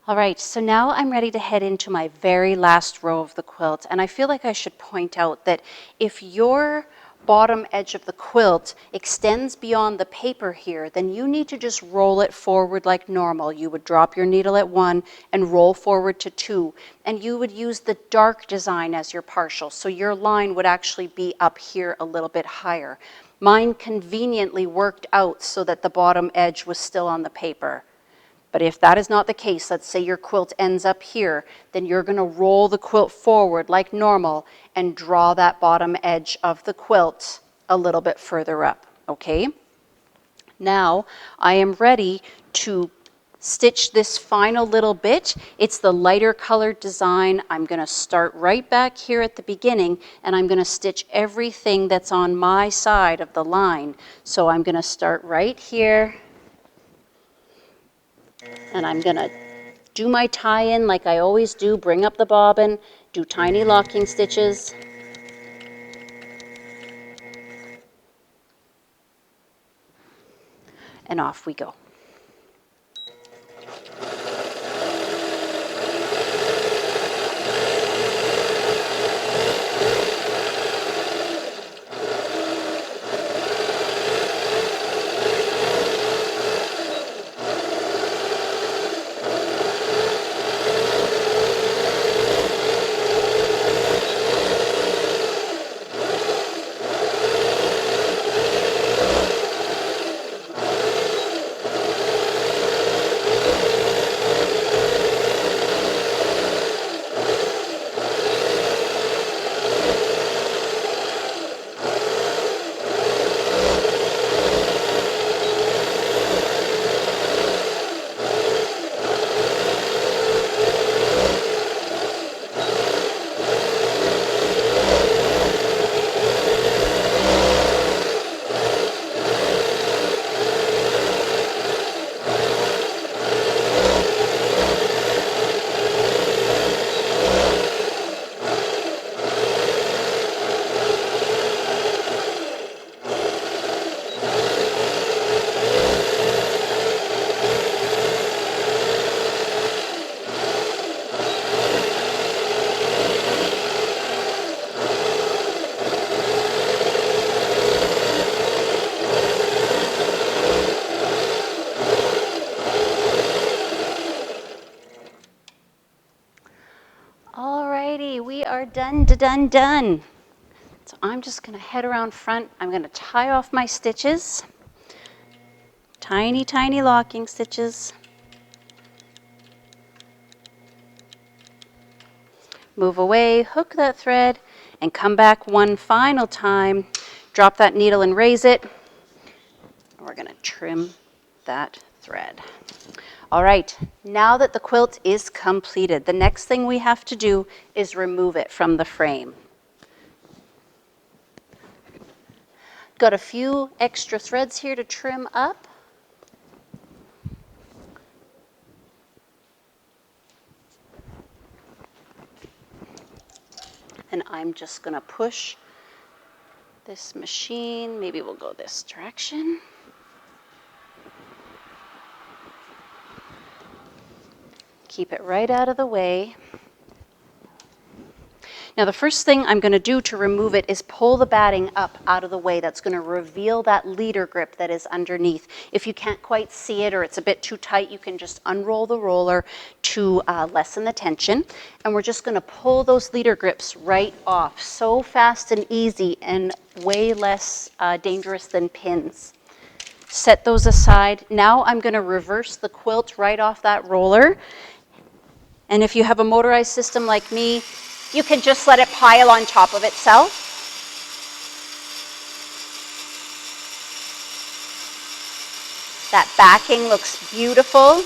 All right, so now I'm ready to head into my very last row of the quilt, and I feel like I should point out that if your bottom edge of the quilt extends beyond the paper here, then you need to just roll it forward like normal. You would drop your needle at 1 and roll forward to 2, and you would use the dark design as your partial, so your line would actually be up here a little bit higher. Mine conveniently worked out so that the bottom edge was still on the paper. But if that is not the case, let's say your quilt ends up here, then you're going to roll the quilt forward like normal and draw that bottom edge of the quilt a little bit further up, okay? Now I am ready to stitch this final little bit. It's the lighter colored design. I'm going to start right back here at the beginning, and I'm going to stitch everything that's on my side of the line. So I'm going to start right here. And I'm going to do my tie-in like I always do, bring up the bobbin, do tiny locking stitches. And off we go. Done, done, done. So I'm just going to head around front. I'm going to tie off my stitches. Tiny, tiny locking stitches. Move away, hook that thread, and come back one final time. Drop that needle and raise it. We're going to trim that thread. All right, now that the quilt is completed, the next thing we have to do is remove it from the frame. Got a few extra threads here to trim up. And I'm just going to push this machine. Maybe we'll go this direction. Keep it right out of the way. Now the first thing I'm going to do to remove it is pull the batting up out of the way. That's going to reveal that leader grip that is underneath. If you can't quite see it or it's a bit too tight, you can just unroll the roller to lessen the tension. And we're just going to pull those leader grips right off. So fast and easy and way less dangerous than pins. Set those aside. Now I'm going to reverse the quilt right off that roller. And if you have a motorized system like me, you can just let it pile on top of itself. That backing looks beautiful.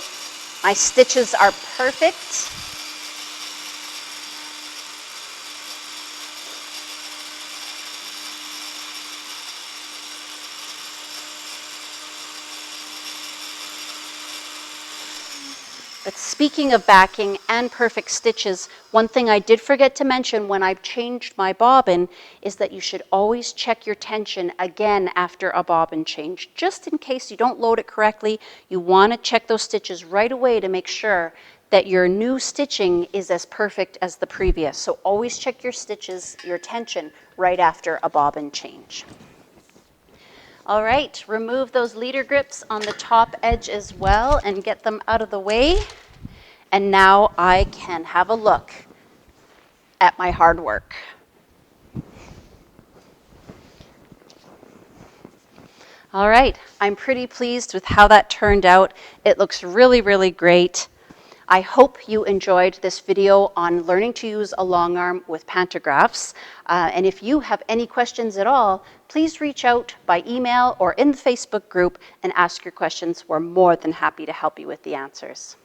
My stitches are perfect. But speaking of backing and perfect stitches, one thing I did forget to mention when I changed my bobbin is that you should always check your tension again after a bobbin change. Just in case you don't load it correctly, you want to check those stitches right away to make sure that your new stitching is as perfect as the previous. So always check your stitches, your tension, right after a bobbin change. All right, remove those leader grips on the top edge as well and get them out of the way. And now I can have a look at my hard work. All right, I'm pretty pleased with how that turned out. It looks really, really great. I hope you enjoyed this video on learning to use a long arm with Pantographs. And if you have any questions at all, please reach out by email or in the Facebook group and ask your questions. We're more than happy to help you with the answers.